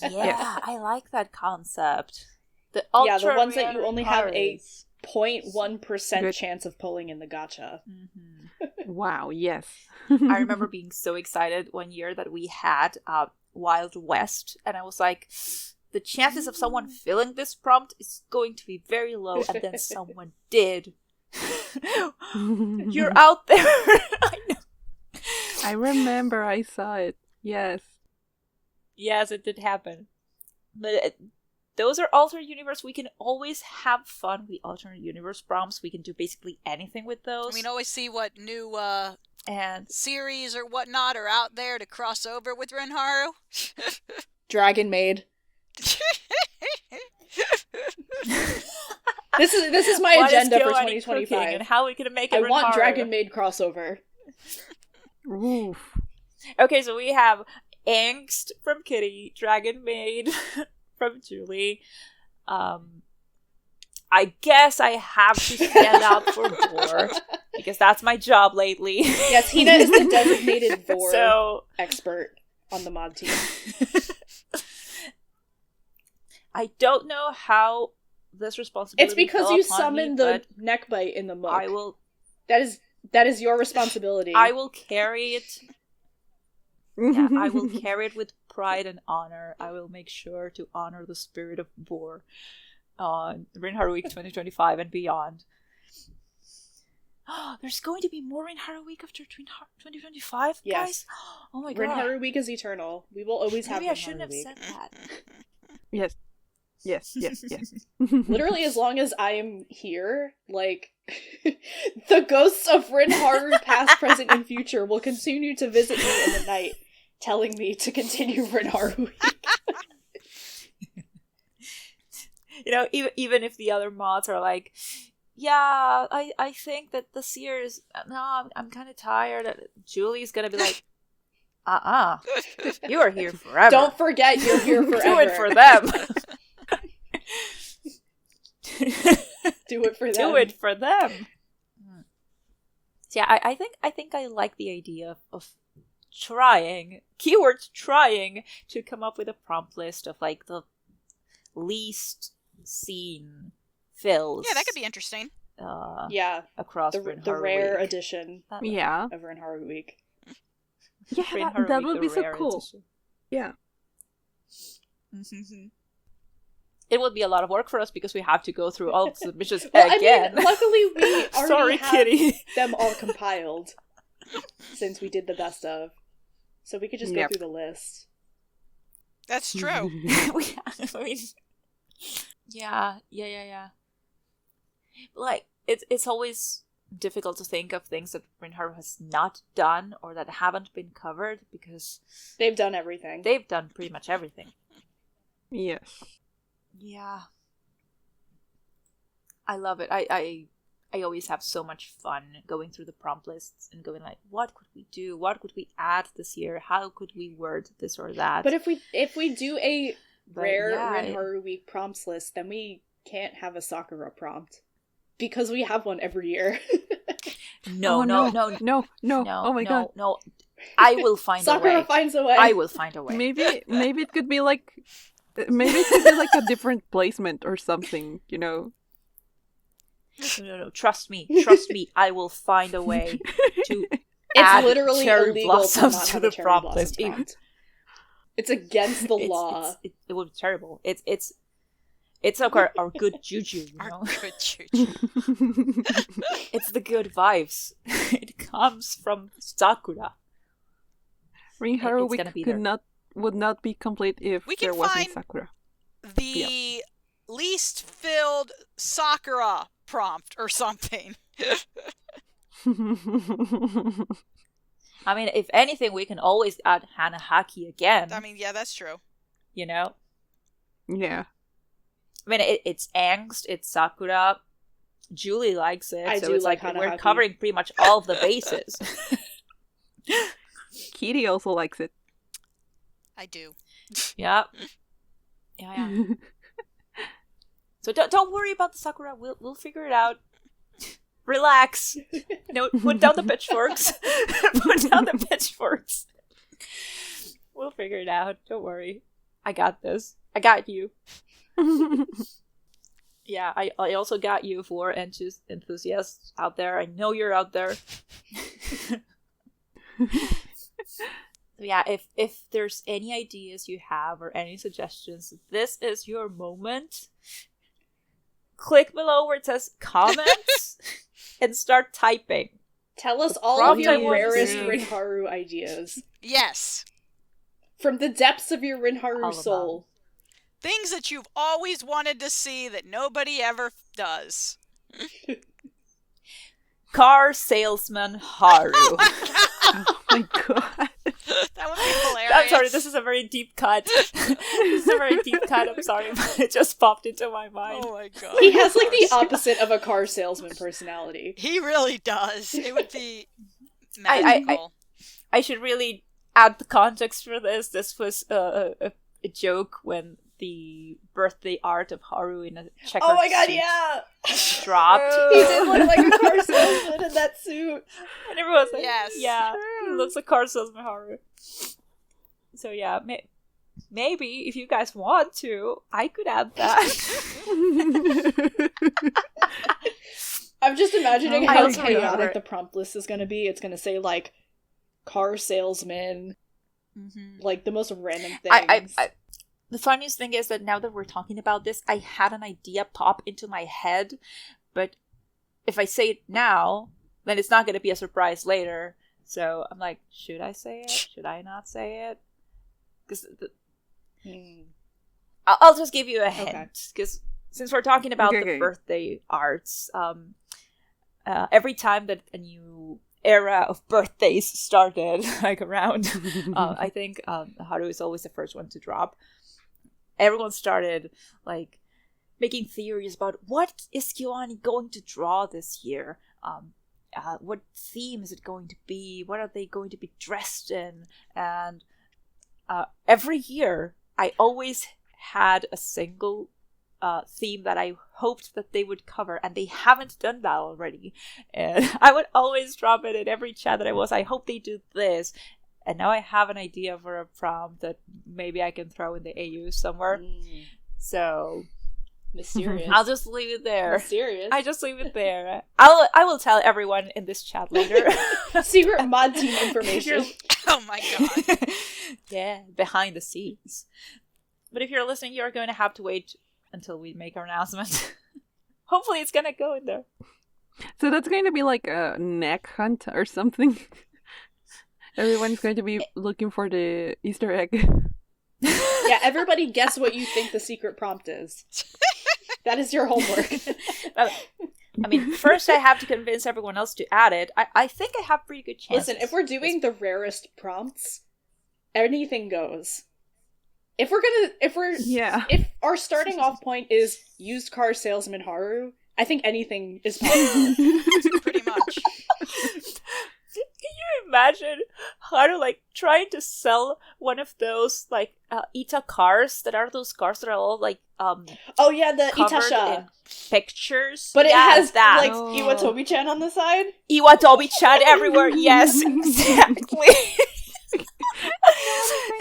I like that concept. The ones that you only have a 0.1% chance of pulling in the gacha. Mm-hmm. Wow, yes. I remember being so excited one year that we had Wild West, and I was like, the chances of someone filling this prompt is going to be very low, and then someone did. You're out there. I know. I remember I saw it. Yes, it did happen. But those are alternate universe. We can always have fun with alternate universe prompts. We can do basically anything with those. We can always see what new and series or whatnot are out there to cross over with RinHaru. Dragon Maid. This is my agenda for 2025. And how we can make it I RinHaru. want Dragon Maid crossover. Oof. Okay, so we have Angst from Kitty, Dragon Maid from Julie. I guess I have to stand out for Boar. because that's my job lately. Yes, Hina is the designated vor expert on the mod team. I don't know how this responsibility. It's because you summoned the neck bite in the mug. I will. That is your responsibility. I will carry it. Yeah, I will carry it with pride and honor. I will make sure to honor the spirit of Vor on RinHaru Week 2025 and beyond. There's going to be more RinHaru Week after 2025, yes. Guys? Oh my god. RinHaru Week is eternal. We will always have RinHaru Week. Maybe I shouldn't have said that. Yes. Literally, as long as I am here, like, the ghosts of RinHaru past, present, and future will continue to visit me in the night, telling me to continue RinHaru Week. You know, even if the other mods are like, yeah, I think that this year is, no, I'm kind of tired. Julie's gonna be like, you are here forever. Don't forget you're here forever. Do it for them. Do it for them. Do it for them. So yeah, I think I like the idea of trying, keywords trying, to come up with a prompt list of like the least seen fills. Yeah, that could be interesting. Across the rare Week. Edition. Of RinHaru Week. Yeah, that would be so cool. Edition. Yeah. It would be a lot of work for us because we have to go through all the submissions again. I mean, luckily we already have Kitty. them all compiled since we did the best of. So we could just go through the list. That's true. Yeah. Like, it's always difficult to think of things that RinHaru has not done or that haven't been covered because they've done everything. They've done pretty much everything. Yes. Yeah. I love it. I always have so much fun going through the prompt lists and going like, what could we do? What could we add this year? How could we word this or that? But if we do a rare RinHaru Week prompts list, then we can't have a Sakura prompt. Because we have one every year. No. Oh my god. No. I will find a way. Sakura finds a way. I will find a way. Maybe it could be like a different placement or something, you know. No. Trust me. I will find a way to add literally cherry illegal blossoms to the prompt list. It's against the law. It would be terrible. It's like our good juju, you know? Our good juju. It's the good vibes. It comes from Sakura. RinHaru Week would not be complete if there wasn't Sakura. The least filled Sakura prompt or something. I mean, if anything, we can always add Hanahaki again. I mean, yeah, that's true. You know? Yeah. I mean, it's angst, it's Sakura. Julie likes it, I so do it's like like Hanahaki. we're covering pretty much all of the bases. Kitty also likes it. I do. Yeah. So don't worry about the Sakura. We'll figure it out. Relax. No, put down the pitchforks. Put down the pitchforks. We'll figure it out. Don't worry. I got this. I got you. Yeah, I also got you for enthusiasts out there. I know you're out there. Yeah, if there's any ideas you have or any suggestions, this is your moment. Click below where it says comments and start typing. Tell us all of your rarest RinHaru ideas. Yes. From the depths of your RinHaru soul. Things that you've always wanted to see that nobody ever does. Car salesman Haru. Oh my god. That would be hilarious. I'm sorry, this is a very deep cut. I'm sorry, but it just popped into my mind. Oh my god. He has like the opposite of a car salesman personality. He really does. It would be magical. I should really add the context for this. This was a joke when the birthday art of Haru in a checkered oh my god, suit yeah! dropped. He did look like a car salesman, and that suit. And everyone's like, yes. Yeah, he looks like Karra salesman Haru. So yeah, maybe if you guys want to, I could add that. I'm just imagining how chaotic the prompt list is going to be. It's going to say, like, car salesman, like, the most random things. The funniest thing is that now that we're talking about this, I had an idea pop into my head, but if I say it now, then it's not going to be a surprise later. So I'm like, should I say it? Should I not say it? Because I'll just give you a hint. Because since we're talking about the birthday arts, every time that a new era of birthdays started, like around, I think Haru is always the first one to drop. Everyone started like making theories about what is Kyoani going to draw this year. What theme is it going to be? What are they going to be dressed in? And every year, I always had a single theme that I hoped that they would cover, and they haven't done that already. And I would always drop it in every chat that I hope they do this. And now I have an idea for a prompt that maybe I can throw in the AU somewhere. So mysterious. I'll just leave it there. Mysterious. I just leave it there. I will tell everyone in this chat later. Secret mod team information. Oh my god. Yeah, behind the scenes. But if you're listening, you're going to have to wait until we make our announcement. Hopefully it's going to go in there. So that's going to be like a neck hunt or something. Everyone's going to be looking for the Easter egg. Yeah, everybody guess what you think the secret prompt is. That is your homework. I mean, first I have to convince everyone else to add it. I think I have pretty good chances. Listen, if we're doing the rarest prompts, anything goes. If our starting off point is used car salesman Haru, I think anything is possible. Pretty much. Can you imagine Haru like trying to sell one of those like Ita cars that are those cars that are all like oh yeah, the Itasha pictures, but it has that like Iwatobi-chan on the side. Iwatobi-chan everywhere. Yes, exactly.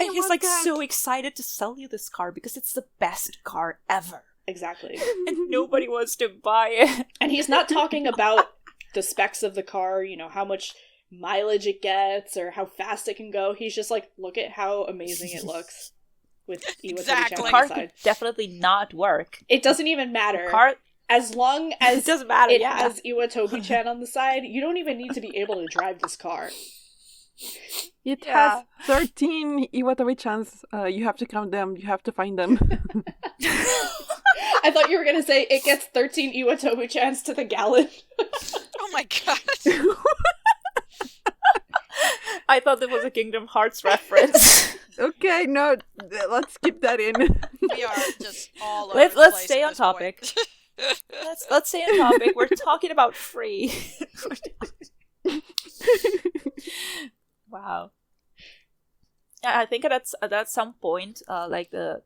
And he's like so excited to sell you this car because it's the best car ever. Exactly. And nobody wants to buy it. And he's not talking about the specs of the car, you know, how much mileage it gets or how fast it can go. He's just like, look at how amazing it looks with Iwatobi-chan on the car side. could definitely not work. It doesn't even matter. As long as it doesn't matter, it has Iwatobi-chan on the side, you don't even need to be able to drive this car. It has 13 Iwatobi-chans. You have to count them. You have to find them. I thought you were going to say it gets 13 Iwatobi-chans to the gallon. Oh my god. I thought there was a Kingdom Hearts reference. Okay, no, let's keep that in. We are just all over the Let's place stay at on this topic. point. Let's stay on topic. We're talking about free. Wow. Yeah, I think at some point, like the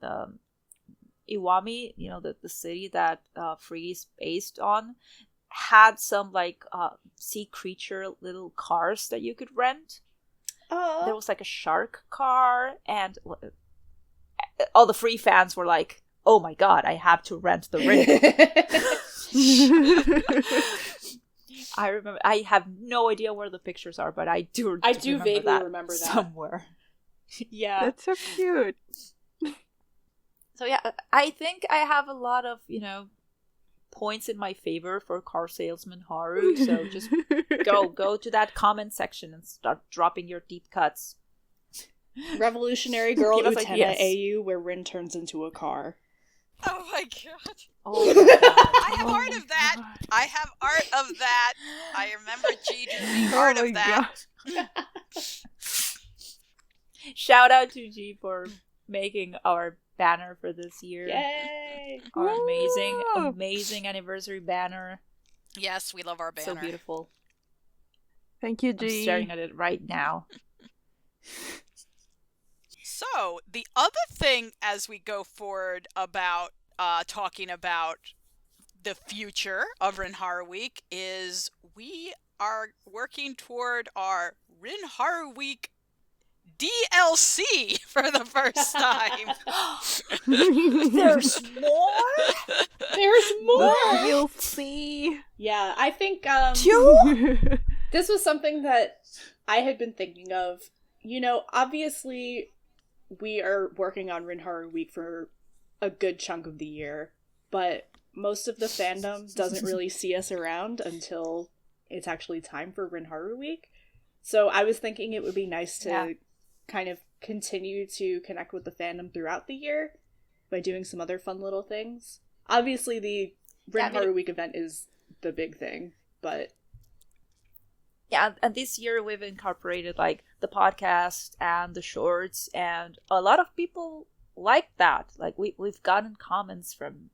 Iwami, you know, the city that Free is based on, had some like sea creature little cars that you could rent. There was like a shark car, and all the Free fans were like, "Oh my god, I have to rent the ring." I remember. I have no idea where the pictures are, but I do vaguely remember that somewhere. Yeah, that's so cute. So yeah, I think I have a lot of, you know, points in my favor for car salesman Haru. So just go to that comment section and start dropping your deep cuts. Revolutionary Girl Utena AU, where Rin turns into a car. Oh my god. Oh my god. I have art of that. I have art of that. I remember G doing art of that. Shout out to G for making our banner for this year. Yay! Our amazing anniversary banner. Yes, we love our banner. So beautiful. Thank you, G. I'm staring at it right now. So, the other thing as we go forward about talking about the future of RinHaru Week is we are working toward our RinHaru Week DLC for the first time. There's more? There's more! We'll see. Yeah, I think Two? this was something that I had been thinking of. You know, obviously, we are working on RinHaru Week for a good chunk of the year, but most of the fandom doesn't really see us around until it's actually time for RinHaru Week. So I was thinking it would be nice to kind of continue to connect with the fandom throughout the year by doing some other fun little things. Obviously, the RinHaru Week event is the big thing, but... Yeah, and this year we've incorporated, like, the podcast and the shorts, and a lot of people like that. Like, we've gotten comments from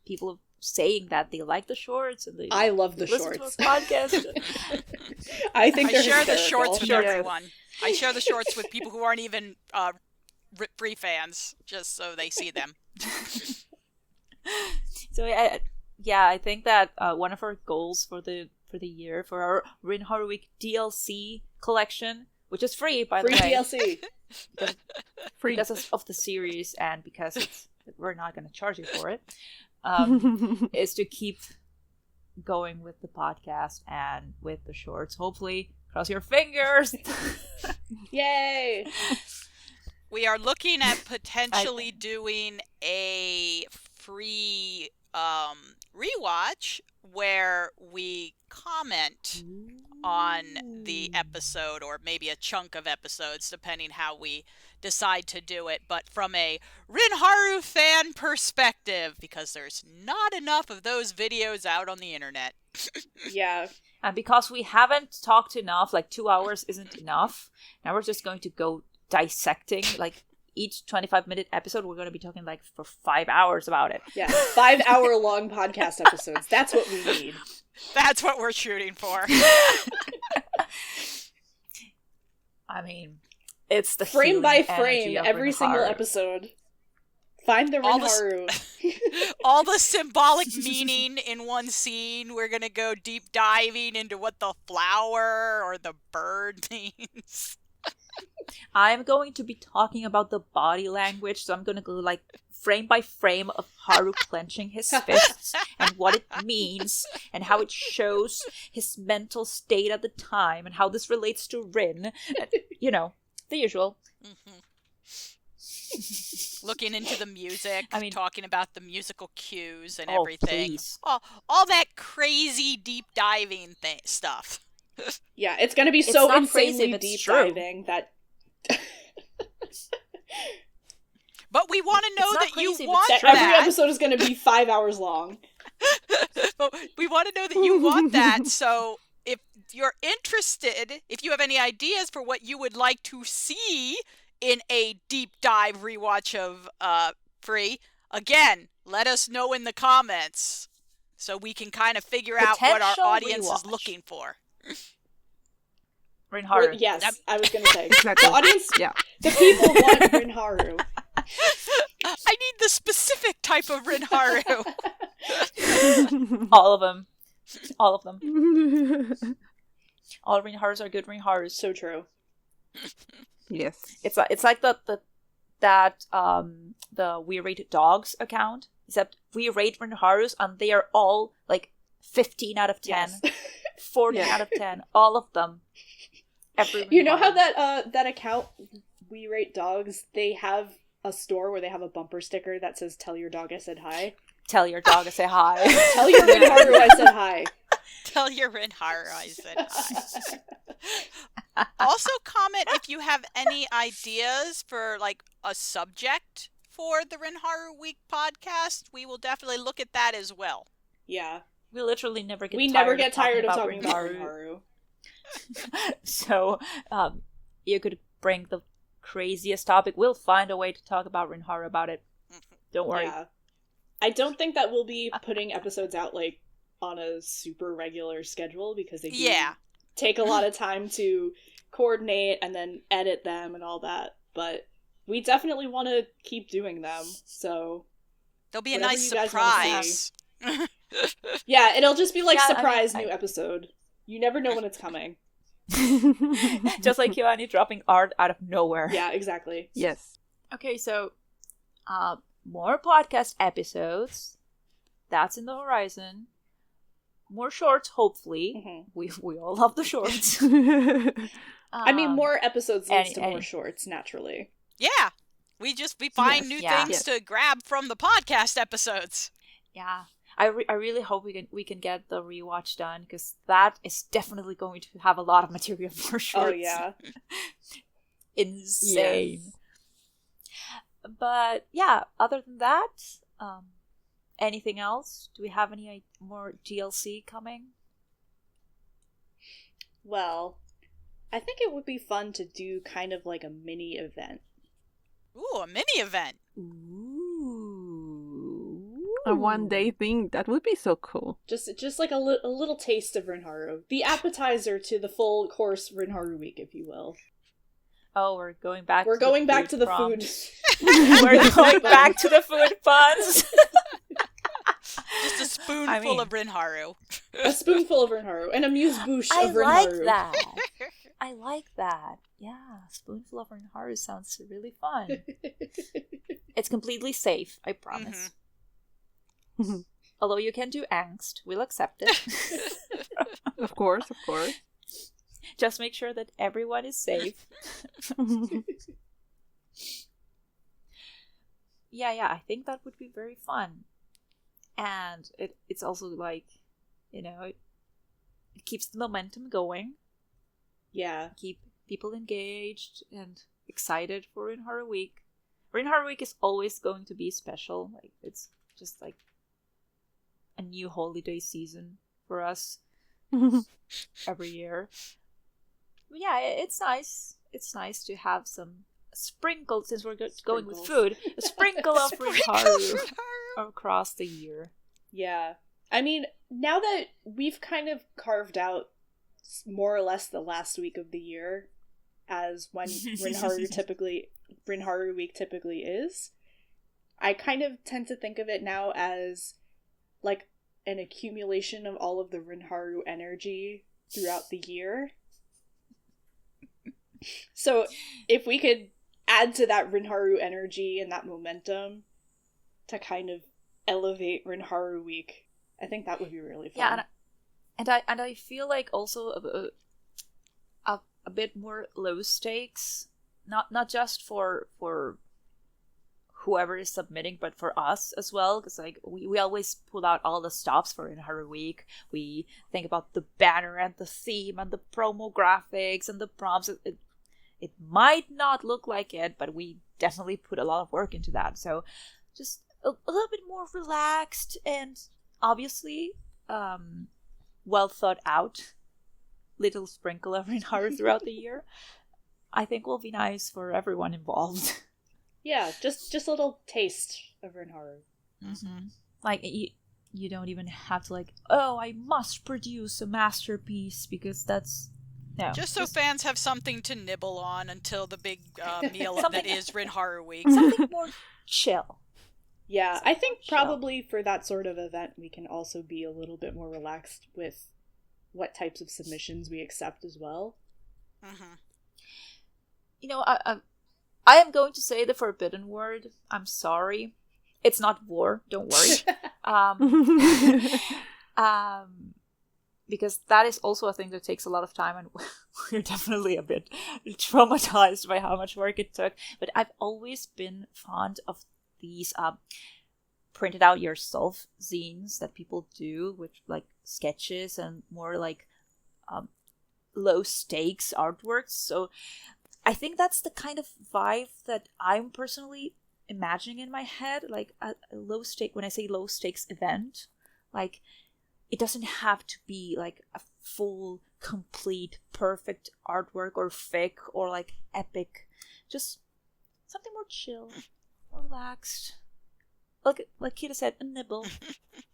people saying that they like the shorts and they I love the listen shorts. to our podcast. I think I they're share the hysterical. shorts with everyone. I share the shorts with people who aren't even free fans, just so they see them. So I think that one of our goals for the year for our RinHaru Week DLC collection, which is free by the way, DLC, because of the series and because we're not going to charge you for it, is to keep going with the podcast and with the shorts. Hopefully, cross your fingers. Yay! We are looking at potentially doing a free rewatch where we comment on the episode, or maybe a chunk of episodes, depending how we decide to do it, but from a RinHaru fan perspective, because there's not enough of those videos out on the internet. Yeah. And because we haven't talked enough, like 2 hours isn't enough, now we're just going to go dissecting, like each 25-minute episode, we're going to be talking like for 5 hours about it. Yeah, 5-hour long podcast episodes. That's what we need. That's what we're shooting for. I mean, it's the frame by healing frame, energy of every single RinHaru. episode. Find the RinHaru. All the symbolic meaning in one scene. We're going to go deep diving into what the flower or the bird means. I'm going to be talking about the body language, so I'm going to go like frame by frame of Haru clenching his fists and what it means and how it shows his mental state at the time and how this relates to Rin. You know, the usual. Mm-hmm. Looking into the music, I mean, talking about the musical cues and everything. Please. All that crazy deep diving stuff. Yeah, it's going to be so insanely if it's deep true. diving that... But we want to know that you want that. that. Every episode is going to be 5 hours long. But we want to know that you want that, so if you're interested, if you have any ideas for what you would like to see in a deep dive rewatch of Free, again, let us know in the comments so we can kind of figure out what our audience is looking for. RinHaru. Yes, I was going to say. Exactly. The audience, Yeah. the people want RinHaru. I need the specific type of RinHaru. All of them. All of them. All RinHarus are good RinHarus. So true. Yes. It's like the We Rate Dogs account, except we rate RinHarus and they are all like 15 out of 10, Yes. 40 out of 10, all of them. Every You know how RinHaru. that account, We Rate Dogs, they have a store where they have a bumper sticker that says, "Tell your dog I said hi." Tell your dog to say hi. Tell your RinHaru I said hi. Tell your RinHaru I said hi. Also comment if you have any ideas for like a subject for the RinHaru Week podcast. We will definitely look at that as well. Yeah. We literally never get We tired never get tired of talking about RinHaru. RinHaru. So, you could bring the craziest topic. We'll find a way to talk about RinHaru about it. Don't worry. Yeah. I don't think that we'll be putting episodes out like on a super regular schedule because they do take a lot of time to coordinate and then edit them and all that. But we definitely want to keep doing them. So there'll be a nice surprise. Yeah, it'll just be like surprise new episode. You never know when it's coming. Just like Hyoani dropping art out of nowhere. Yeah, exactly. Yes. Okay, so more podcast episodes. That's in the horizon. More shorts, hopefully. Mm-hmm. We all love the shorts. I mean, more episodes leads to more shorts, naturally. Yeah. We find new things to grab from the podcast episodes. Yeah. I really hope we can get the rewatch done, because that is definitely going to have a lot of material for shorts. Oh, yeah. Insane. Yes. But, yeah, other than that, anything else? Do we have any more DLC coming? Well, I think it would be fun to do kind of like a mini event. Ooh, a mini event. Ooh. A one-day thing. That would be so cool. Just like a little taste of RinHaru. The appetizer to the full course RinHaru Week, if you will. Oh, we're going back to the food. We're going back to the food puns. Just a spoonful of RinHaru. A spoonful of RinHaru. And amuse-bouche of RinHaru. I like that. Yeah, a spoonful of RinHaru sounds really fun. It's completely safe, I promise. Mm-hmm. Although you can do angst, we'll accept it. Of course. Just make sure that everyone is safe. Yeah, I think that would be very fun. And it's also like, it keeps the momentum going. Yeah. Keep people engaged and excited for RinHaru Week. RinHaru Week is always going to be special. Like, it's just like a new holiday season for us every year. But yeah, it's nice. It's nice to have some sprinkle, since we're going with food, a sprinkle of RinHaru across the year. Yeah. I mean, now that we've kind of carved out more or less the last week of the year as when RinHaru Week typically is, I kind of tend to think of it now as like an accumulation of all of the RinHaru energy throughout the year. So if we could add to that RinHaru energy and that momentum to kind of elevate RinHaru Week, I think that would be really fun. Yeah, and I feel like also a bit more low stakes, not just for whoever is submitting, but for us as well, because like we always pull out all the stops for RinHaru Week. We think about the banner and the theme and the promo graphics and the prompts. It might not look like it, but we definitely put a lot of work into that. So just a little bit more relaxed and obviously well thought out little sprinkle of RinHaru throughout the year, I think will be nice for everyone involved. Yeah, just a little taste of RinHaru. Mm-hmm. Like, you don't even have to like, oh, I must produce a masterpiece, because that's... No. Just so fans have something to nibble on until the big meal that is RinHaru Week. Something more chill. Yeah, I think probably for that sort of event, we can also be a little bit more relaxed with what types of submissions we accept as well. Mm-hmm. I am going to say the forbidden word. I'm sorry. It's not war, don't worry. Because that is also a thing that takes a lot of time, and we're definitely a bit traumatized by how much work it took. But I've always been fond of these printed out yourself zines that people do with like sketches and more like low stakes artworks. So I think that's the kind of vibe that I'm personally imagining in my head, like a low stake. When I say low stakes event, like it doesn't have to be like a full, complete, perfect artwork or fic or like epic. Just something more chill, more relaxed. Like Kita said, a nibble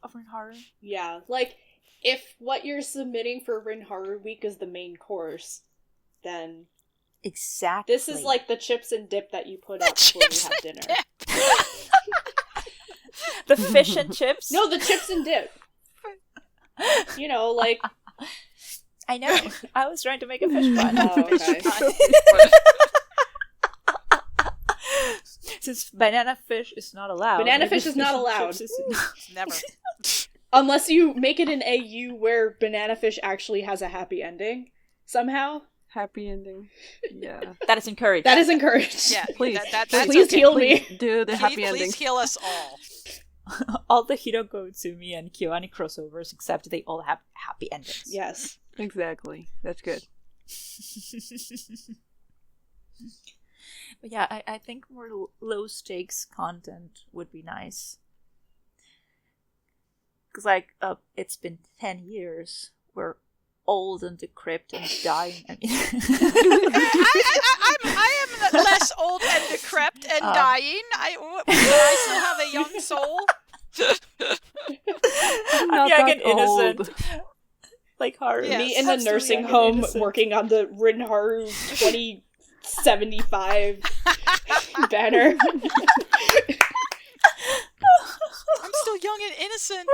of RinHaru. Yeah, like if what you're submitting for RinHaru Week is the main course, then exactly this is like the chips and dip that you put up before you have dinner. The fish and chips? No, the chips and dip. You know, like... I know. I was trying to make a fish pun. Oh, okay. Since banana fish is not allowed. Banana fish is not allowed. Never. Unless you make it an AU where banana fish actually has a happy ending somehow. Happy ending. Yeah. That is encouraged. That is encouraged. Yeah, Please. That's Please okay. heal me. Please do the happy ending. Please heal us all. All the Hirogotsumi and Kyoani crossovers, except they all have happy endings. Yes. Exactly. That's good. But yeah, I think more low stakes content would be nice. Because, like, it's been 10 years. We're old and decrepit and dying. I am less old and decrepit and dying. I still have a young soul. I'm young and innocent. Old. Like Haru. Yes, me in the nursing home working on the RinHaru 2075 banner. I'm still young and innocent.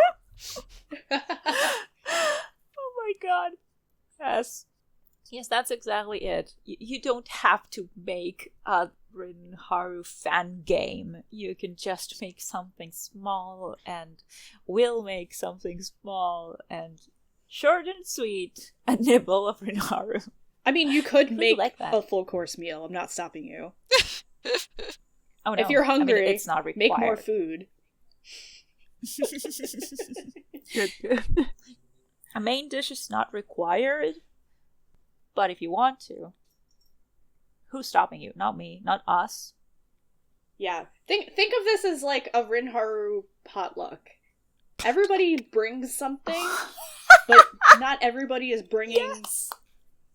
Oh my god. Yes. Yes, that's exactly it. You don't have to make a RinHaru fan game. You can just make something small, and we'll make something small and short and sweet, a nibble of RinHaru. I mean, you could make like a full course meal. I'm not stopping you. Oh, no. If you're hungry, it's not required. Make more food. Good. A main dish is not required, but if you want to, who's stopping you? Not me, not us. Yeah. Think of this as like a RinHaru potluck. Everybody brings something, but not everybody is bringing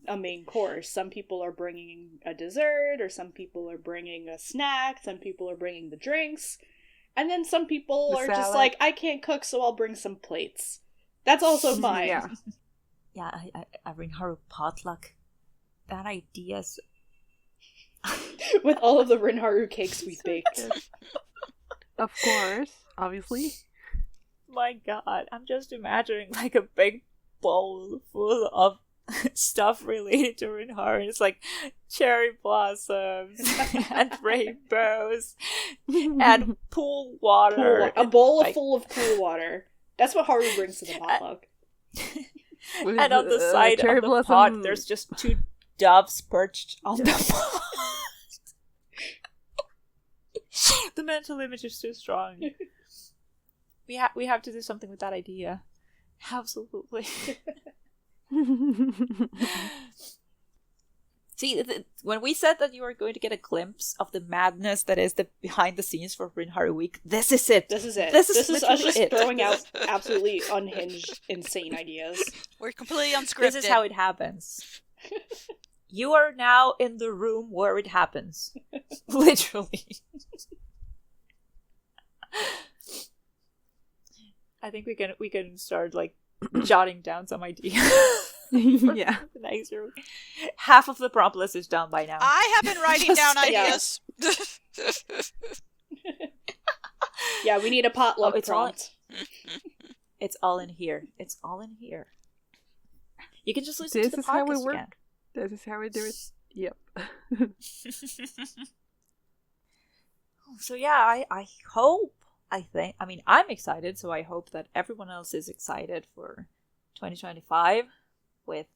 a main course. Some people are bringing a dessert, or some people are bringing a snack, some people are bringing the drinks, and then some people are just like, I can't cook, so I'll bring some plates. That's also fine. Yeah. Yeah, I RinHaru potluck. That idea's... With all of the RinHaru cakes we baked. Of course, obviously. My god, I'm just imagining like a big bowl full of stuff related to RinHaru. It's like cherry blossoms and rainbows and pool water. A bowl full of pool water. That's what Haru brings to the potluck. And on the side of the pot, there's just 2 doves perched on the pot. The mental image is too strong. We have to do something with that idea. Absolutely. See, when we said that you were going to get a glimpse of the madness that is the behind the scenes for RinHaru Week, this is it. This is it. This is us just throwing out absolutely unhinged, insane ideas. We're completely unscripted. This is how it happens. You are now in the room where it happens. Literally. I think we can start like jotting down some ideas. Yeah. The next room. Half of the prompt list is done by now. I have been writing down ideas. Yeah, we need a potluck prompt. It's all in here. It's all in here. You can just listen to the podcast how we work. again. This is how we do it. Yep. So yeah, I hope, I'm excited, so I hope that everyone else is excited for 2025 with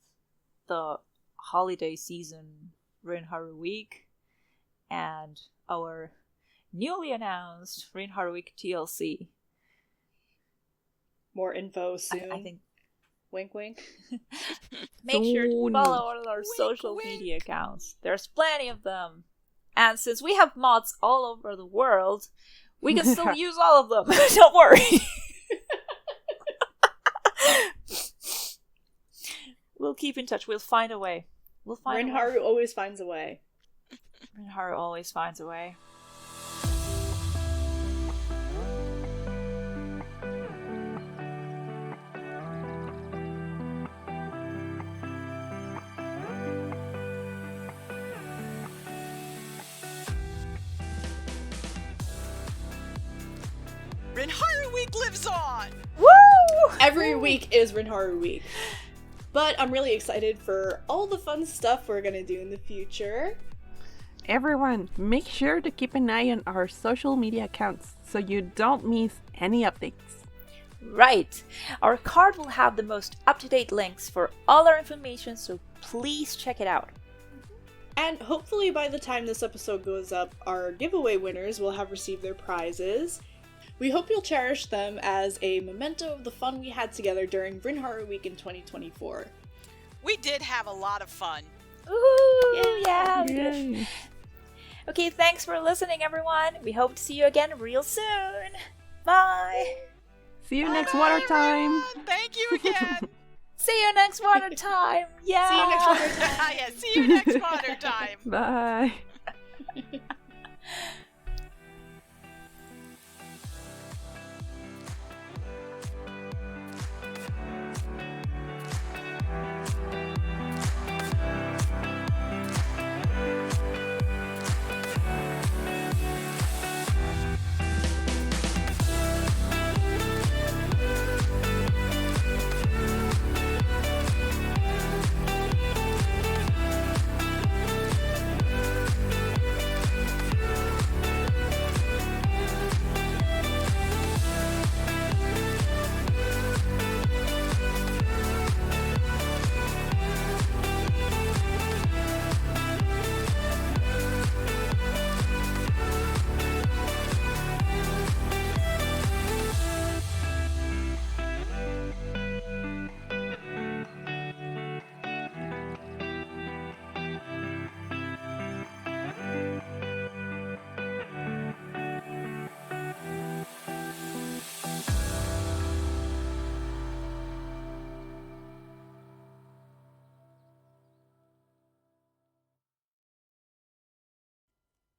the holiday season RinHaru Week and our newly announced RinHaru Week TLC. More info soon. I think. Wink, wink. Make sure to follow all our social media accounts. There's plenty of them. And since we have mods all over the world, we can still use all of them. Don't worry. We'll keep in touch. We'll find a way. RinHaru always finds a way. RinHaru always finds a way. RinHaru Week lives on! Woo! Every week is RinHaru Week. But I'm really excited for all the fun stuff we're gonna do in the future. Everyone, make sure to keep an eye on our social media accounts so you don't miss any updates. Right. Our card will have the most up-to-date links for all our information, so please check it out. And hopefully by the time this episode goes up, our giveaway winners will have received their prizes. We hope you'll cherish them as a memento of the fun we had together during RinHaru Week in 2024. We did have a lot of fun. Ooh, yeah. Yay. Okay, thanks for listening, everyone. We hope to see you again real soon. Bye. See you next water time. Thank you again. See you next water time. Yeah. See you next water time. Yeah, see you next water time. Bye.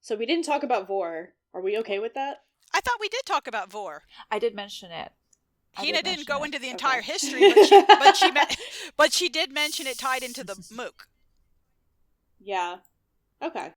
So we didn't talk about Vor. Are we okay with that? I thought we did talk about Vor. I did mention it. Hina didn't go into the Okay. entire history, but she did mention it tied into the MOOC. Yeah. Okay.